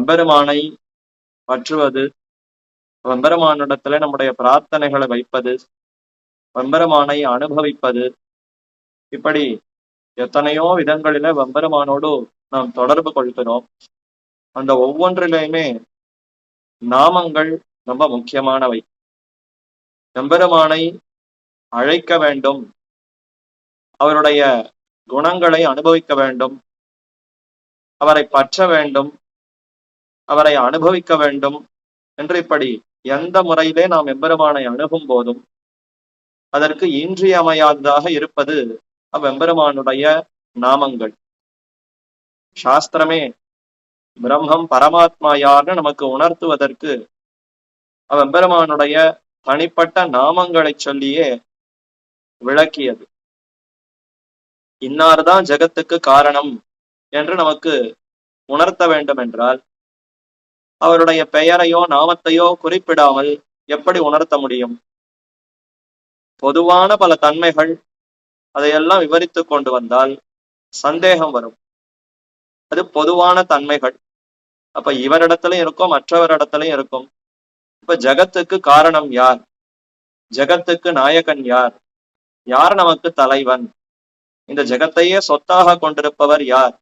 எம்பெருமானை பற்றுவது, எம்பெருமானிடத்துல நம்முடைய பிரார்த்தனைகளை வைப்பது, எம்பெருமானை அனுபவிப்பது, இப்படி எத்தனையோ விதங்களில எம்பெருமானோடு நாம் தொடர்பு கொள்கிறோம். அந்த ஒவ்வொன்றிலையுமே நாமங்கள் ரொம்ப முக்கியமானவை. எம்பெருமானை அழைக்க வேண்டும், அவருடைய குணங்களை அனுபவிக்க வேண்டும், அவரை பற்ற வேண்டும், அவரை அனுபவிக்க வேண்டும் என்று இப்படி எந்த முறையிலே நாம் எம்பெருமானை அணுகும் போதும் அதற்கு இன்றியமையாததாக இருப்பது அவ்வெம்பெருமானுடைய நாமங்கள். சாஸ்திரமே பிரம்மம் பரமாத்மா யார்னு நமக்கு உணர்த்துவதற்கு அவ்வெம்பெருமானுடைய தனிப்பட்ட நாமங்களை சொல்லியே விளக்கியது. இன்னார்தான் ஜெகத்துக்கு காரணம் என்று நமக்கு உணர்த்த வேண்டும் என்றால் அவருடைய பெயரையோ நாமத்தையோ குறிப்பிடாமல் எப்படி உணர்த்த முடியும்? பொதுவான பல தன்மைகள் அதையெல்லாம் விவரித்து கொண்டு வந்தால் சந்தேகம் வரும். அது பொதுவான தன்மைகள். அப்ப இவரிடத்திலும் இருக்கும், மற்றவரிடத்திலும் இருக்கும். இப்ப ஜகத்துக்கு காரணம் யார்? ஜகத்துக்கு நாயகன் யார்? யார் நமக்கு தலைவன்? இந்த ஜகத்தையே சொத்தாக கொண்டிருப்பவர் யார்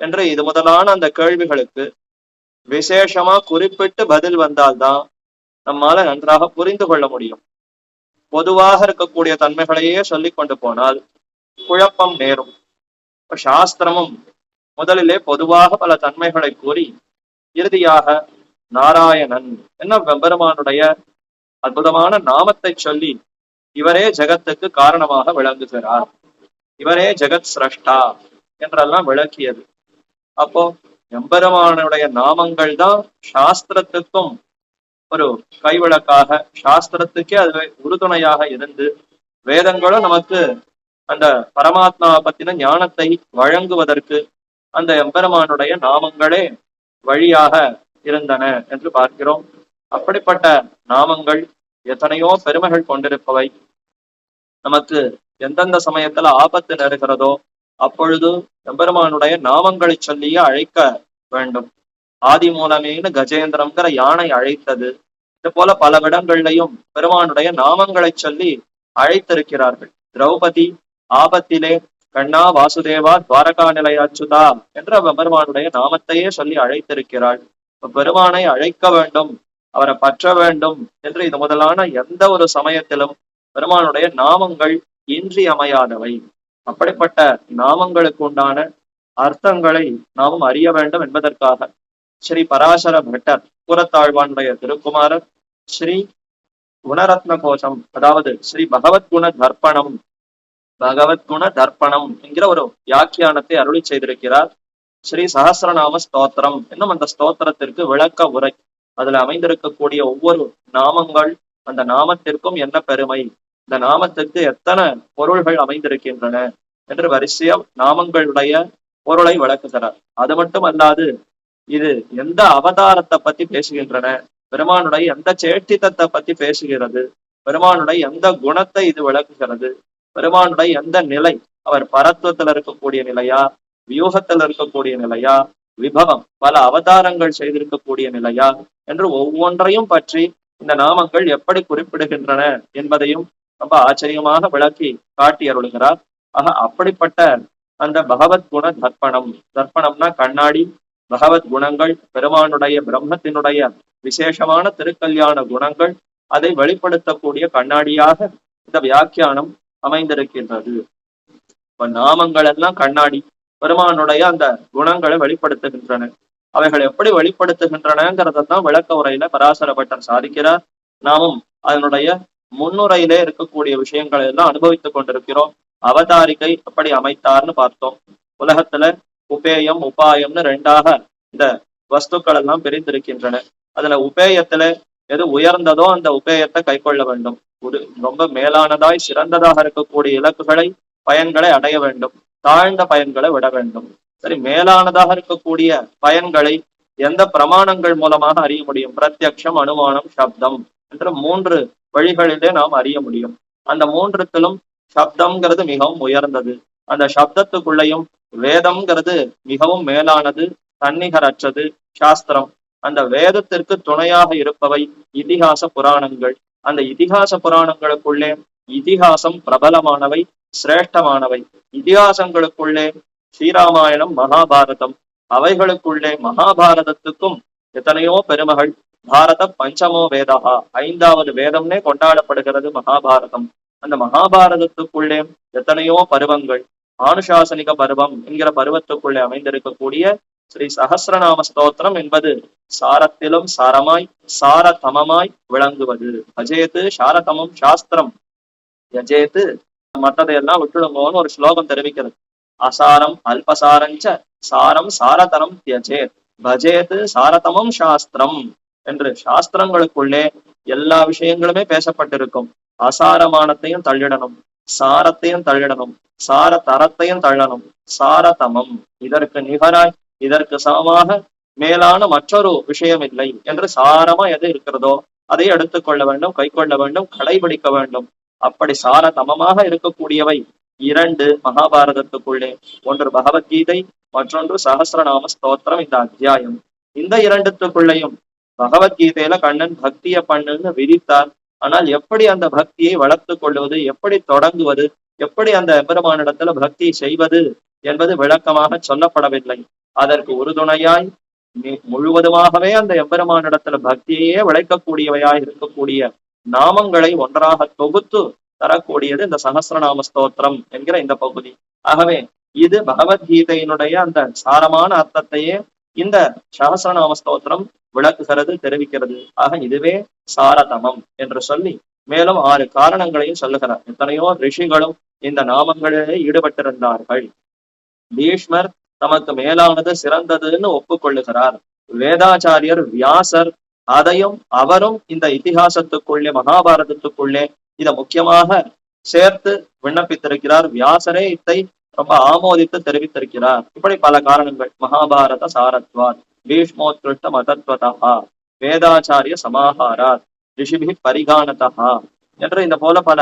என்று இது முதலான அந்த கேள்விகளுக்கு விசேஷமா குறிப்பிட்டு பதில் வந்தால்தான் நம்மால நன்றாக புரிந்து கொள்ள முடியும். பொதுவாக இருக்கக்கூடிய தன்மைகளையே சொல்லி கொண்டு போனால் குழப்பம் நேரும். இப்ப சாஸ்திரமும் முதலிலே பொதுவாக பல தன்மைகளை கூறி இறுதியாக நாராயணன் என்ன வெம்பெருமானுடைய அற்புதமான நாமத்தை சொல்லி இவரே ஜெகத்துக்கு காரணமாக விளங்குகிறார், இவரே ஜெகத் சிரஷ்டா என்றெல்லாம் விளக்கியது. அப்போ எம்பெருமானுடைய நாமங்கள் தான் சாஸ்திரத்துக்கும் ஒரு கைவிளக்காக, சாஸ்திரத்துக்கே அது உறுதுணையாக இருந்து வேதங்களும் நமக்கு அந்த பரமாத்மா பத்தின ஞானத்தை வழங்குவதற்கு அந்த எம்பெருமானுடைய நாமங்களே வழியாக இருந்தன என்று பார்க்கிறோம். அப்படிப்பட்ட நாமங்கள் எத்தனையோ பெருமைகள் கொண்டிருப்பவை. நமக்கு எந்தெந்த சமயத்துல ஆபத்து நேருகிறதோ அப்பொழுது எம்பெருமானுடைய நாமங்களை சொல்லியே அழைக்க வேண்டும். ஆதி மூலமேனு கஜேந்திரம்ங்கிற யானை அழைத்தது. இது போல பல இடங்கள்லையும் பெருமானுடைய நாமங்களை சொல்லி அழைத்திருக்கிறார்கள். திரௌபதி ஆபத்திலே கண்ணா வாசுதேவா துவாரகா நிலையாச்சுதா என்ற பெருமானுடைய நாமத்தையே சொல்லி அழைத்திருக்கிறாள். பெருமானை அழைக்க வேண்டும், அவரை பற்ற வேண்டும் என்று இது முதலான எந்த ஒரு சமயத்திலும் பெருமானுடைய நாமங்கள் இன்றியமையாதவை. அப்படிப்பட்ட நாமங்களுக்கு உண்டான அர்த்தங்களை நாமும் அறிய வேண்டும் என்பதற்காக ஸ்ரீ பராசர பட்டர் கூறத்தாழ்வானுடைய திருக்குமாரர் ஸ்ரீ குணரத்ன கோஷம், அதாவது ஸ்ரீ பகவத்குண தர்ப்பணம், பகவத்குண தர்ப்பணம் என்கிற ஒரு வியாக்கியானத்தை அருளி செய்திருக்கிறார். ஸ்ரீ சஹசிரநாம ஸ்தோத்திரம் என்னும் அந்த ஸ்தோத்திரத்திற்கு விளக்க உரை. அதுல அமைந்திருக்கக்கூடிய ஒவ்வொரு நாமங்கள், அந்த நாமத்திற்கும் என்ன பெருமை, இந்த நாமத்திற்கு எத்தனை பொருள்கள் அமைந்திருக்கின்றன என்று வரிசையா நாமங்களுடைய பொருளை விளக்குகிறார். அது மட்டும் அல்லாது இது எந்த அவதாரத்தை பத்தி பேசுகின்றன, பெருமானுடைய எந்த சேட்டித்தத்தை பத்தி பேசுகிறது, பெருமானுடைய எந்த குணத்தை இது விளக்குகிறது, பெருமானுடைய எந்த நிலை, அவர் பரத்துவத்தில் இருக்கக்கூடிய நிலையா, வியூகத்தில் இருக்கக்கூடிய நிலையா, விபவம் பல அவதாரங்கள் செய்திருக்கக்கூடிய நிலையா என்று ஒவ்வொன்றையும் பற்றி இந்த நாமங்கள் எப்படி குறிப்பிடுகின்றன என்பதையும் ரொம்ப ஆச்சரியமாக விளக்கி காட்டி அருளுகிறார். ஆக அப்படிப்பட்ட அந்த பகவத் குண தர்ப்பணம், தர்ப்பணம்னா கண்ணாடி, பகவத் குணங்கள், பெருமானுடைய பிரம்மத்தினுடைய விசேஷமான திருக்கல்யாண குணங்கள், அதை வெளிப்படுத்தக்கூடிய கண்ணாடியாக இந்த வியாக்கியானம் அமைந்திருக்கின்றது. இப்ப நாமங்கள் எல்லாம் கண்ணாடி, பெருமானுடைய அந்த குணங்களை வெளிப்படுத்துகின்றன. அவைகள் எப்படி வெளிப்படுத்துகின்றனங்கிறதான் விளக்க உரையில பராசர பட்டர் சாதிக்கிறார். நாமும் அதனுடைய முன்னுரையிலே இருக்கக்கூடிய விஷயங்களை எல்லாம் அனுபவித்துக் கொண்டிருக்கிறோம். அவதாரிகை எப்படி அமைத்தார்னு பார்த்தோம். உலகத்துல உபேயம் உபாயம்னு ரெண்டாக இந்த வஸ்துக்கள் எல்லாம் பிரிந்திருக்கின்றன. அதுல உபேயத்துல எது உயர்ந்ததோ அந்த உபேயத்தை கை கொள்ள வேண்டும். ஒரு ரொம்ப மேலானதாய் சிறந்ததாக இருக்கக்கூடிய இலக்குகளை பயன்களை அடைய வேண்டும், தாழ்ந்த பயன்களை விட வேண்டும். சரி, மேலானதாக இருக்கக்கூடிய பயன்களை எந்த பிரமாணங்கள் மூலமாக அறிய முடியும்? பிரத்யக்ஷம், அனுமானம், சப்தம் என்ற 3 வழிகளிலே நாம் அறிய முடியும். அந்த 3த்திலும் சப்தம்ங்கிறது மிகவும் உயர்ந்தது. அந்த சப்தத்துக்குள்ளையும் வேதம்ங்கிறது மிகவும் மேலானது, தன்னிகரற்றது சாஸ்திரம். அந்த வேதத்திற்கு துணையாக இருப்பவை இதிகாச புராணங்கள். அந்த இதிகாச புராணங்களுக்குள்ளே இதிகாசம் பிரபலமானவை, சிரேஷ்டமானவை. இதிகாசங்களுக்குள்ளே ஸ்ரீராமாயணம், மகாபாரதம். அவைகளுக்குள்ளே மகாபாரதத்துக்கும் எத்தனையோ பெருமகள். பாரத பஞ்சமோ வேதா, ஐந்தாவது வேதம்னே கொண்டாடப்படுகிறது மகாபாரதம். அந்த மகாபாரதத்துக்குள்ளே எத்தனையோ பருவங்கள். ஆனுசாசனிக பருவம் என்கிற பருவத்துக்குள்ளே அமைந்திருக்கக்கூடிய ஸ்ரீ சஹஸ்ரநாம ஸ்தோத்திரம் என்பது சாரத்திலும் சாரமாய் சாரதமமாய் விளங்குவது. அஜேத்து சாரதமம் சாஸ்திரம் யஜேத்து. மற்றதையெல்லாம் விட்டுடுங்கோன்னு ஒரு ஸ்லோகம் தெரிவிக்கிறது. அசாரம் அல்பசாரஞ்ச சாரம் சாரதரம் தியஜேத் பஜேத் சாரதமம் சாஸ்திரம் என்று சாஸ்திரங்களுக்குள்ளே எல்லா விஷயங்களுமே பேசப்பட்டிருக்கும். அசாரமானத்தையும் தள்ளிடணும், சாரத்தையும் தள்ளிடணும், சார தரத்தையும் தள்ளணும். சாரதமம், இதற்கு நிகராய் இதற்கு சமமாக மேலான மற்றொரு விஷயம் இல்லை என்று சாரமா எது இருக்கிறதோ அதை எடுத்துக்கொள்ள வேண்டும், கை கொள்ள வேண்டும், கடைபிடிக்க வேண்டும். அப்படி சாரதமமாக இருக்கக்கூடியவை இரண்டு மகாபாரதத்துக்குள்ளே. ஒன்று பகவத்கீதை, மற்றொன்று சஹஸ்ரநாம ஸ்தோத்திரம். இந்த அத்தியாயம் இந்த இரண்டுத்துக்குள்ளேயும் பகவத்கீதையில கண்ணன் பக்திய பண்ணுன்னு விதித்தார். ஆனால் எப்படி அந்த பக்தியை வளர்த்து கொள்வது, எப்படி தொடங்குவது, எப்படி அந்த எம்பெருமானிடத்துல பக்தி செய்வது என்பது விளக்கமாக சொல்லப்படவில்லை. அதற்கு உறுதுணையாய் முழுவதுமாகவே அந்த எம்பெருமானிடத்துல பக்தியையே விளைக்கக்கூடியவையாய் இருக்கக்கூடிய நாமங்களை ஒன்றாக தொகுத்து தரக்கூடியது இந்த சஹஸ்ரநாம ஸ்தோத்திரம் என்கிற இந்த பகுதி. ஆகவே இது பகவத்கீதையினுடைய அந்த சாரமான அர்த்தத்தையே இந்த சஹஸ்ரநாம ஸ்தோத்திரம் விளக்குகிறது, தெரிவிக்கிறது. ஆக இதுவே சாரதமம் என்று சொல்லி மேலும் 6 காரணங்களையும் சொல்லுகிறார். எத்தனையோ ரிஷிகளும் இந்த நாமங்களிலே ஈடுபட்டிருந்தார்கள். பீஷ்மர் தமக்கு மேலானது சிறந்ததுன்னு ஒப்புக்கொள்ளுகிறார். வேதாச்சாரியர் வியாசர் அதையும் அவரும் இந்த இதிகாசத்துக்குள்ளே மகாபாரதத்துக்குள்ளே இதை முக்கியமாக சேர்த்து விண்ணப்பித்திருக்கிறார். வியாசரே இதை ரொம்ப ஆமோதித்து தெரிவித்திருக்கிறார். இப்படி பல காரணங்கள். மகாபாரத சாரத்வாத், பீஷ்மோத்கிருஷ்ட மதத்வதா, வேதாச்சாரிய சமாஹாராத், ரிஷிபி பரிகானதா என்று இந்த போல பல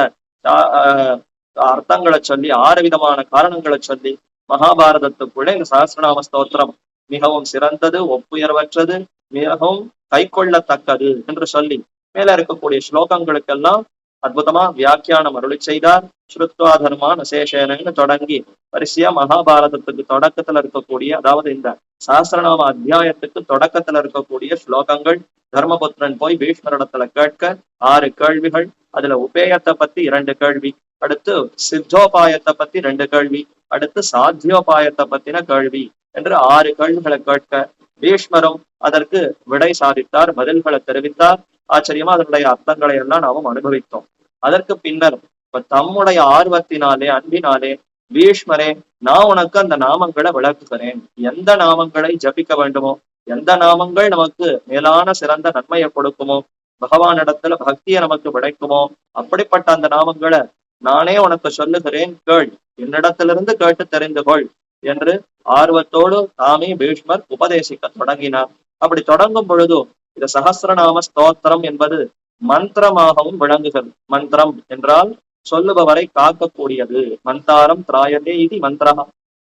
அர்த்தங்களை சொல்லி 6 விதமான காரணங்களை சொல்லி மகாபாரதத்துக்குள்ளே இந்த சஹஸ்ரநாம ஸ்தோத்திரம் மிகவும் சிறந்தது, ஒப்புயர்வற்றது, மிகவும் கை கொள்ளத்தக்கது என்று சொல்லி மேல இருக்கக்கூடிய ஸ்லோகங்களுக்கெல்லாம் அற்புதமா வியாக்கியானம் அருளி செய்தார். ஸ்ருத்வா தர்மா நசேஷேனன்னு தொடங்கி வரிசையா மகாபாரதத்துக்கு தொடக்கத்துல இருக்கக்கூடிய, அதாவது இந்த சஹஸ்ரநாம அத்தியாயத்துக்கு தொடக்கத்துல இருக்கக்கூடிய ஸ்லோகங்கள். தர்மபுத்திரன் போய் பீஷ்மரிடத்துல கேட்க 6 கேள்விகள். அதுல உபேயத்தை பத்தி 2 கேள்வி, அடுத்து சித்தோபாயத்தை பத்தி 2 கேள்வி, அடுத்து சாத்தியோபாயத்தை பத்தின கேள்வி என்று 6 கேள்விகளை கேட்க பீஷ்மரும் அதற்கு விடை சாதித்தார், பதில்களை தெரிவித்தார். ஆச்சரியமா அதனுடைய அர்த்தங்களை எல்லாம் நாமும் அனுபவித்தோம். அதற்கு பின்னர் தம்முடைய ஆர்வத்தினாலே அன்பினாலே பீஷ்மரே, நான் உனக்கு அந்த நாமங்களை விளக்குகிறேன். எந்த நாமங்களை ஜபிக்க வேண்டுமோ, எந்த நாமங்கள் நமக்கு மேலான சிறந்த நன்மையை கொடுக்குமோ, பகவானிடத்துல பக்தியை நமக்கு விளைக்குமோ, அப்படிப்பட்ட அந்த நாமங்களை நானே உனக்கு சொல்லுகிறேன், கேள், என்னிடத்திலிருந்து கேட்டு தெரிந்து கொள் என்று ஆர்வத்தோடு தாமே பீஷ்மர் உபதேசிக்க தொடங்கினார். அப்படி தொடங்கும் பொழுது இந்த சஹஸ்ரநாம ஸ்தோத்திரம் என்பது மந்திரமாகவும் விளங்குகிறது. மந்திரம் என்றால் சொல்லுபவரை காக்கக்கூடியது. மந்தாரம் திராயதே இது மந்திரா,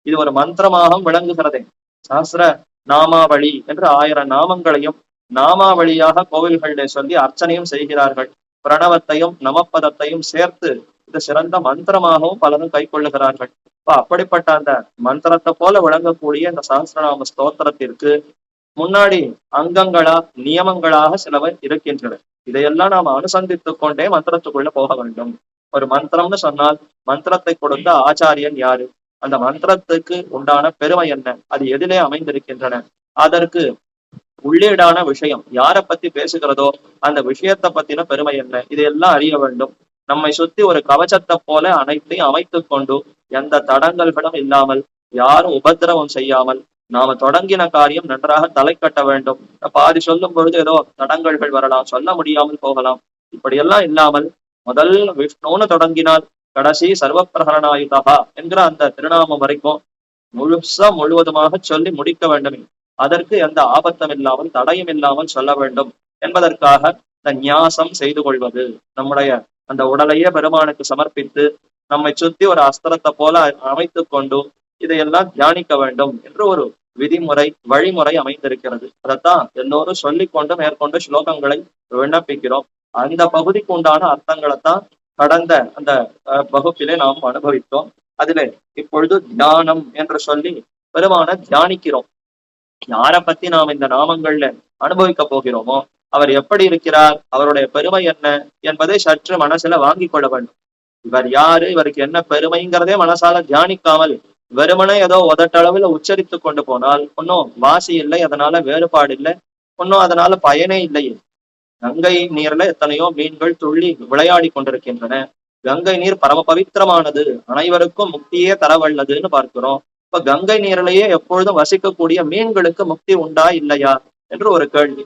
இது ஒரு மந்திரமாகவும் விளங்குகிறதே. சஹஸ்ர நாமாவளி என்று 1000 நாமங்களையும் நாமாவளியாக கோவில்களிலே சொல்லி அர்ச்சனையும் செய்கிறார்கள். பிரணவத்தையும் நமப்பதத்தையும் சேர்த்து இது சிறந்த மந்திரமாகவும் பலரும் கை கொள்ளுகிறார்கள். அப்படிப்பட்ட அந்த மந்திரத்தை போல விளங்கக்கூடிய இந்த சஹஸ்ரநாம ஸ்தோத்திரத்திற்கு முன்னாடி அங்கங்களா நியமங்களாக சிலவை இருக்கின்றன. இதையெல்லாம் நாம் அனுசந்தித்துக் கொண்டே மந்திரத்துக்குள்ள போக வேண்டும். ஒரு மந்திரம்னு சொன்னால் மந்திரத்தை கொடுத்த ஆச்சாரியன் யாரு, அந்த மந்திரத்துக்கு உண்டான பெருமை என்ன, அது எதிலே அமைந்திருக்கின்றன, அதற்கு உள்ளீடான விஷயம் யாரை பத்தி பேசுகிறதோ அந்த விஷயத்தை பத்தின பெருமை என்ன, இதையெல்லாம் அறிய வேண்டும். நம்மை சுத்தி ஒரு கவச்சத்தை போல அனைத்தையும் அமைத்துக் கொண்டு எந்த தடங்கல்களும் இல்லாமல், யாரும் உபத்திரவம் செய்யாமல் நாம தொடங்கின காரியம் நன்றாக தலை கட்ட வேண்டும். பாதி சொல்லும் பொழுது ஏதோ தடங்கல்கள் வரலாம், சொல்ல முடியாமல் போகலாம். இப்படியெல்லாம் இல்லாமல் முதல் விஷ்ணுன்னு தொடங்கினால் கடைசி சர்வப்பிரகரணாயுதா என்கிற அந்த திருநாமம் வரைக்கும் முழுவதுமாக சொல்லி முடிக்க வேண்டும். அதற்கு எந்த ஆபத்தம் இல்லாமல் தடையும் இல்லாமல் சொல்ல வேண்டும் என்பதற்காக இந்த ஞாசம் செய்து கொள்வது, நம்முடைய அந்த உடலையே பெருமானுக்கு சமர்ப்பித்து நம்மை சுத்தி ஒரு அஸ்திரத்தை போல அமைத்து கொண்டு இதையெல்லாம் தியானிக்க வேண்டும் என்று ஒரு விதிமுறை வழிமுறை அமைந்திருக்கிறது. அதைத்தான் எல்லோரும் சொல்லிக்கொண்டு மேற்கொண்டு ஸ்லோகங்களை விண்ணப்பிக்கிறோம். அந்த பகுதிக்கு உண்டான அர்த்தங்களைத்தான் கடந்த அந்த வகுப்பிலே நாம் அனுபவித்தோம். அதிலே இப்பொழுது தியானம் என்று சொல்லி பெருமான தியானிக்கிறோம். யாரை பத்தி நாம் இந்த நாமங்கள்ல அனுபவிக்க போகிறோமோ அவர் எப்படி இருக்கிறார், அவருடைய பெருமை என்ன என்பதை சற்று மனசுல வாங்கி கொள்ள வேண்டும். இவர் யாரு, இவருக்கு என்ன பெருமைங்கிறதே மனசால தியானிக்காமல் வெறுமனே ஏதோ உதட்டளவில் உச்சரித்து கொண்டு போனால் ஒன்னும் வாசி இல்லை, அதனால வேறுபாடு இல்லை, ஒன்னும் அதனால பயனே இல்லையே. கங்கை நீர்ல எத்தனையோ மீன்கள் துள்ளி விளையாடி கொண்டிருக்கின்றன. கங்கை நீர் பரம பவித்திரமானது, அனைவருக்கும் முக்தியே தரவல்லதுன்னு பார்க்கிறோம். இப்ப கங்கை நீரிலேயே எப்பொழுதும் வசிக்கக்கூடிய மீன்களுக்கு முக்தி உண்டா இல்லையா என்று ஒரு கேள்வி.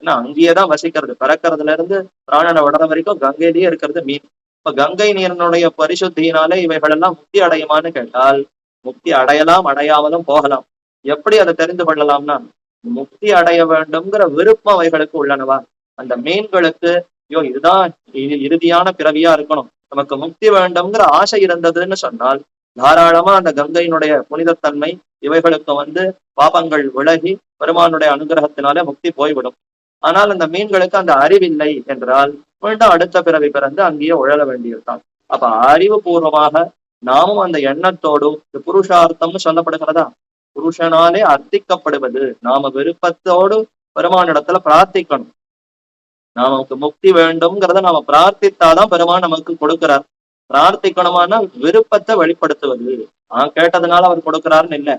ஏன்னா அங்கேயேதான் வசிக்கிறது, பிறக்கிறதுல இருந்து பிராணனை விடுற வரைக்கும் கங்கையிலேயே இருக்கிறது மீன். இப்ப கங்கை நீரினுடைய பரிசுத்தியினாலே இவைகள் எல்லாம் முக்தி அடையுமான்னு கேட்டால் முக்தி அடையலாம், அடையாமலும் போகலாம். எப்படி அதை தெரிந்து கொள்ளலாம்னா, முக்தி அடைய வேண்டும்ங்கிற விருப்பம் அவைகளுக்கு உள்ளனவா? அந்த மீன்களுக்கு ஐயோ இதுதான் இறுதியான பிறவியா இருக்கணும், நமக்கு முக்தி வேண்டும்ங்கிற ஆசை இருந்ததுன்னு சொன்னால் தாராளமா அந்த கங்கையினுடைய புனிதத்தன்மை இவைகளுக்கு பாபங்கள் விலகி பெருமானுடைய அனுகிரகத்தினாலே முக்தி போய்விடும். ஆனால் அந்த மீன்களுக்கு அந்த அறிவில்லை என்றால் மீண்டும் அடுத்த பிறவி பிறந்து அங்கேயே உழல வேண்டியிருந்தான். அப்ப அறிவு பூர்வமாக நாமும் அந்த எண்ணத்தோடு புருஷார்த்தம்னு சொல்லப்படுகிறதா, புருஷனாலே அர்த்திக்கப்படுவது, நாம விருப்பத்தோடு பெருமானிடத்துல பிரார்த்திக்கணும். நமக்கு முக்தி வேண்டும்ங்கிறத நாம பிரார்த்தித்தாதான் பெருமான் நமக்கு கொடுக்கிறார். பிரார்த்திக்கணுமானா விருப்பத்தை வெளிப்படுத்துவது. கேட்டதுனால அவர் கொடுக்கிறாருன்னு இல்லை,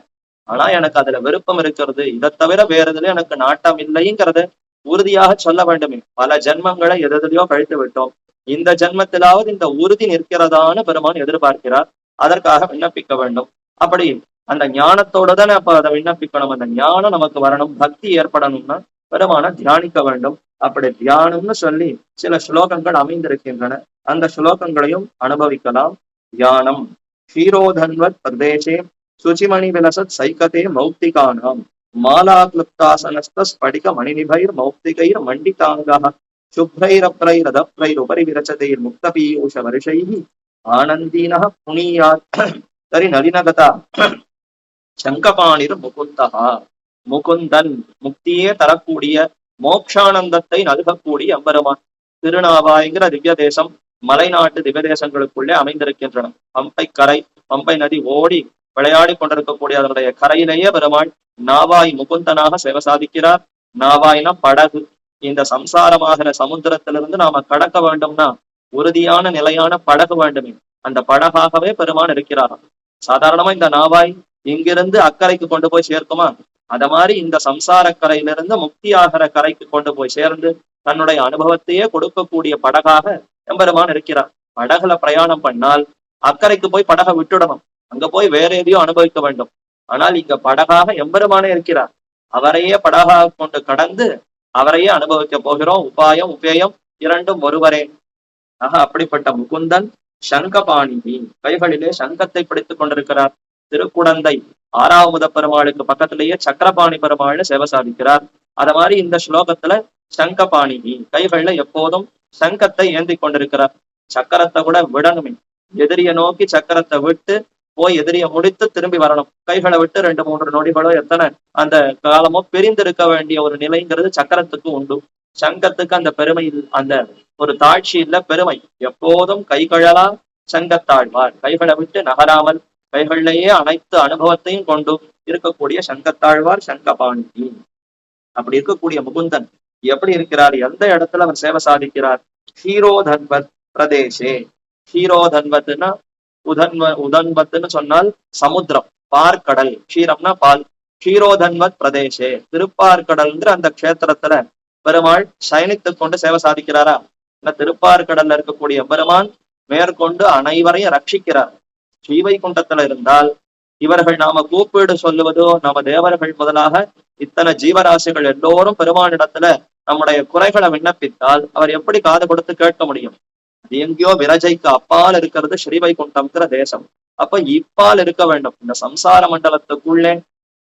ஆனா எனக்கு அதுல விருப்பம் இருக்கிறது, இதை தவிர வேற எதுல எனக்கு நாட்டம் இல்லைங்கிறத உறுதியாக சொல்ல வேண்டுமே. பல ஜென்மங்களை எதிலையோ கழித்து விட்டோம், இந்த ஜென்மத்திலாவது இந்த உறுதி நிற்கிறதான்னு பெருமான் எதிர்பார்க்கிறார். அதற்காக விண்ணப்பிக்க வேண்டும். அப்படி அந்த ஞானத்தோட தானே அப்ப அதை விண்ணப்பிக்கணும். அந்த ஞானம் நமக்கு வரணும், பக்தி ஏற்படணும்னா பெருமான தியானிக்க வேண்டும். அப்படி தியானம்னு சொல்லி சில ஸ்லோகங்கள் அமைந்திருக்கின்றன, அந்த ஸ்லோகங்களையும் அனுபவிக்கலாம். தியானம் க்ஷீரோதன்வத் பிரதேசே சுச்சிமணி விலசத் சைகதே மௌக்திகானாம் மாலாக்லுப்தாசனஸ்த ஸ்படிக மணிநிபைர் மௌக்திகைர் மண்டிதாங்கः சுப்ரைரப்ரைரதப்ரைர் உபரி விரச்சதைர் முக்தபீயூஷ வருஷைः ஆனந்தீனः புனீயாத் தரி நளினகதா சங்கபாணிர் முகுந்தஹா. முகுந்தன் முக்தியே தரக்கூடிய மோக்ஷானந்தத்தை நல்கக்கூடிய எம்பெருமான். திருநாவாய்ங்கிற திவ்ய தேசம் மலைநாட்டு திவ்ய தேசங்களுக்குள்ளே அமைந்திருக்கின்றன. பம்பை கரை, பம்பை நதி ஓடி விளையாடி கொண்டிருக்கக்கூடிய அதனுடைய கரையிலேயே பெருமாள் நாவாய் முகுந்தனாக சேவை சாதிக்கிறார். நாவாய்னா படகு. இந்த சம்சாரமாகிற சமுத்திரத்திலிருந்து நாம கடக்க வேண்டும்னா உறுதியான நிலையான படகு வேண்டுமே, அந்த படகாகவே பெருமான் இருக்கிறார். சாதாரணமா இந்த நாவாய் இங்கிருந்து அக்கறைக்கு கொண்டு போய் சேர்க்குமா? அத மாதிரி இந்த சம்சார கரையிலிருந்து முக்தி ஆகிற கரைக்கு கொண்டு போய் சேர்ந்து தன்னுடைய அனுபவத்தையே கொடுக்கக்கூடிய படகாக எம்பெருமான் இருக்கிறார். படகுல பிரயாணம் பண்ணால் அக்கறைக்கு போய் படகை விட்டுடணும், அங்க போய் வேற எதையோ அனுபவிக்க வேண்டும். ஆனால் இங்க படகாக எம்பெருமானே இருக்கிறார். அவரையே படகாக கொண்டு கடந்து அவரையே அனுபவிக்க போகிறோம். உபாயம் உபேயம் இரண்டும் ஒருவரே. அப்படிப்பட்ட முகுந்தன் சங்கபாணி, கைகளிலே சங்கத்தை பிடித்துக் கொண்டிருக்கிறார். திருக்குடந்தை ஆறாவது பெருமாளுக்கு பக்கத்திலேயே சக்கரபாணி பெருமாள்னு சேவை சாதிக்கிறார். அத மாதிரி இந்த ஸ்லோகத்துல சங்கபாணி, கைகள்ல எப்போதும் சங்கத்தை ஏந்தி கொண்டிருக்கிறார். சக்கரத்தை கூட விடணுமே, எதிரிய நோக்கி சக்கரத்தை விட்டு போய் எதிரிய முடித்து திரும்பி வரணும். கைகளை விட்டு 2-3 நொடிகளோ எத்தனை அந்த காலமோ பிரிந்திருக்க வேண்டிய ஒரு நிலைங்கிறது சக்கரத்துக்கு உண்டு. சங்கத்துக்கு அந்த பெருமை, அந்த ஒரு தாட்சி இல்ல, பெருமை. எப்போதும் கைகழலா சங்கத்தாழ்வார், கைகளை விட்டு நகராமல் கைகளிலேயே அனைத்து அனுபவத்தையும் கொண்டு இருக்கக்கூடிய சங்கத்தாழ்வார் சங்கபாணி. அப்படி இருக்கக்கூடிய முகுந்தன் எப்படி இருக்கிறார், எந்த இடத்துல அவர் சேவை சாதிக்கிறார்? க்ஷீரோதன்வத் பிரதேசே. க்ஷீரோதன்வத்னா உதன்வத்துன்னு சொன்னால் சமுத்திரம், பார்க்கடல். க்ஷீரம்னா பால். க்ஷீரோதன்வத் பிரதேசே, திருப்பார்கடல்ங்கிற அந்த க்ஷேத்திரத்துல பெருமாள் சயனித்துக் கொண்டு சேவை சாதிக்கிறாரா? திருப்பார்கடல்ல இருக்கக்கூடிய பெருமான் மேற்கொண்டு அனைவரையும் ரட்சிக்கிறார். ஸ்ரீவைகுண்டத்துல இருந்தால் இவர்கள் நாம கூப்பீடு சொல்லுவதோ, நம்ம தேவர்கள் முதலாக இத்தனை ஜீவராசிகள் எல்லோரும் பெருமானிடத்துல நம்முடைய குறைகளை விண்ணப்பித்தால் அவர் எப்படி காது கொடுத்து கேட்க முடியும்? அது எங்கேயோ விரஜைக்கு அப்பால் இருக்கிறது ஸ்ரீவைகுண்டம்ங்கிற தேசம். அப்ப இப்பால் இருக்க வேண்டும். இந்த சம்சார மண்டலத்துக்குள்ளே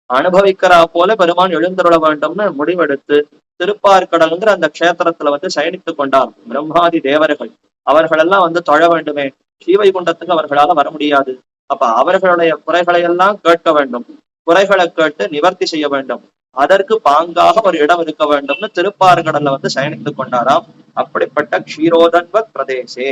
அனுபவிக்கிறா போல பெருமான் எழுந்தருள வேண்டும்னு முடிவெடுத்து திருப்பார்கடல்ங்கிற அந்த க்ஷேத்திரத்துல சயனித்துக் கொண்டார். பிரம்மாதி தேவர்கள் அவர்களெல்லாம் தொழ வேண்டுமே, ஸ்ரீவைகுண்டத்துக்கு அவர்களால வர முடியாது. அப்ப அவர்களுடைய குறைகளை எல்லாம் கேட்க வேண்டும். குறைகளை கேட்டு நிவர்த்தி செய்ய வேண்டும். அதற்கு பாங்காக ஒரு இடம் இருக்க வேண்டும்னு திருப்பார்கடல்ல வந்து சயனித்துக் கொண்டாராம். அப்படிப்பட்ட க்ஷீரோதன்வ பிரதேசே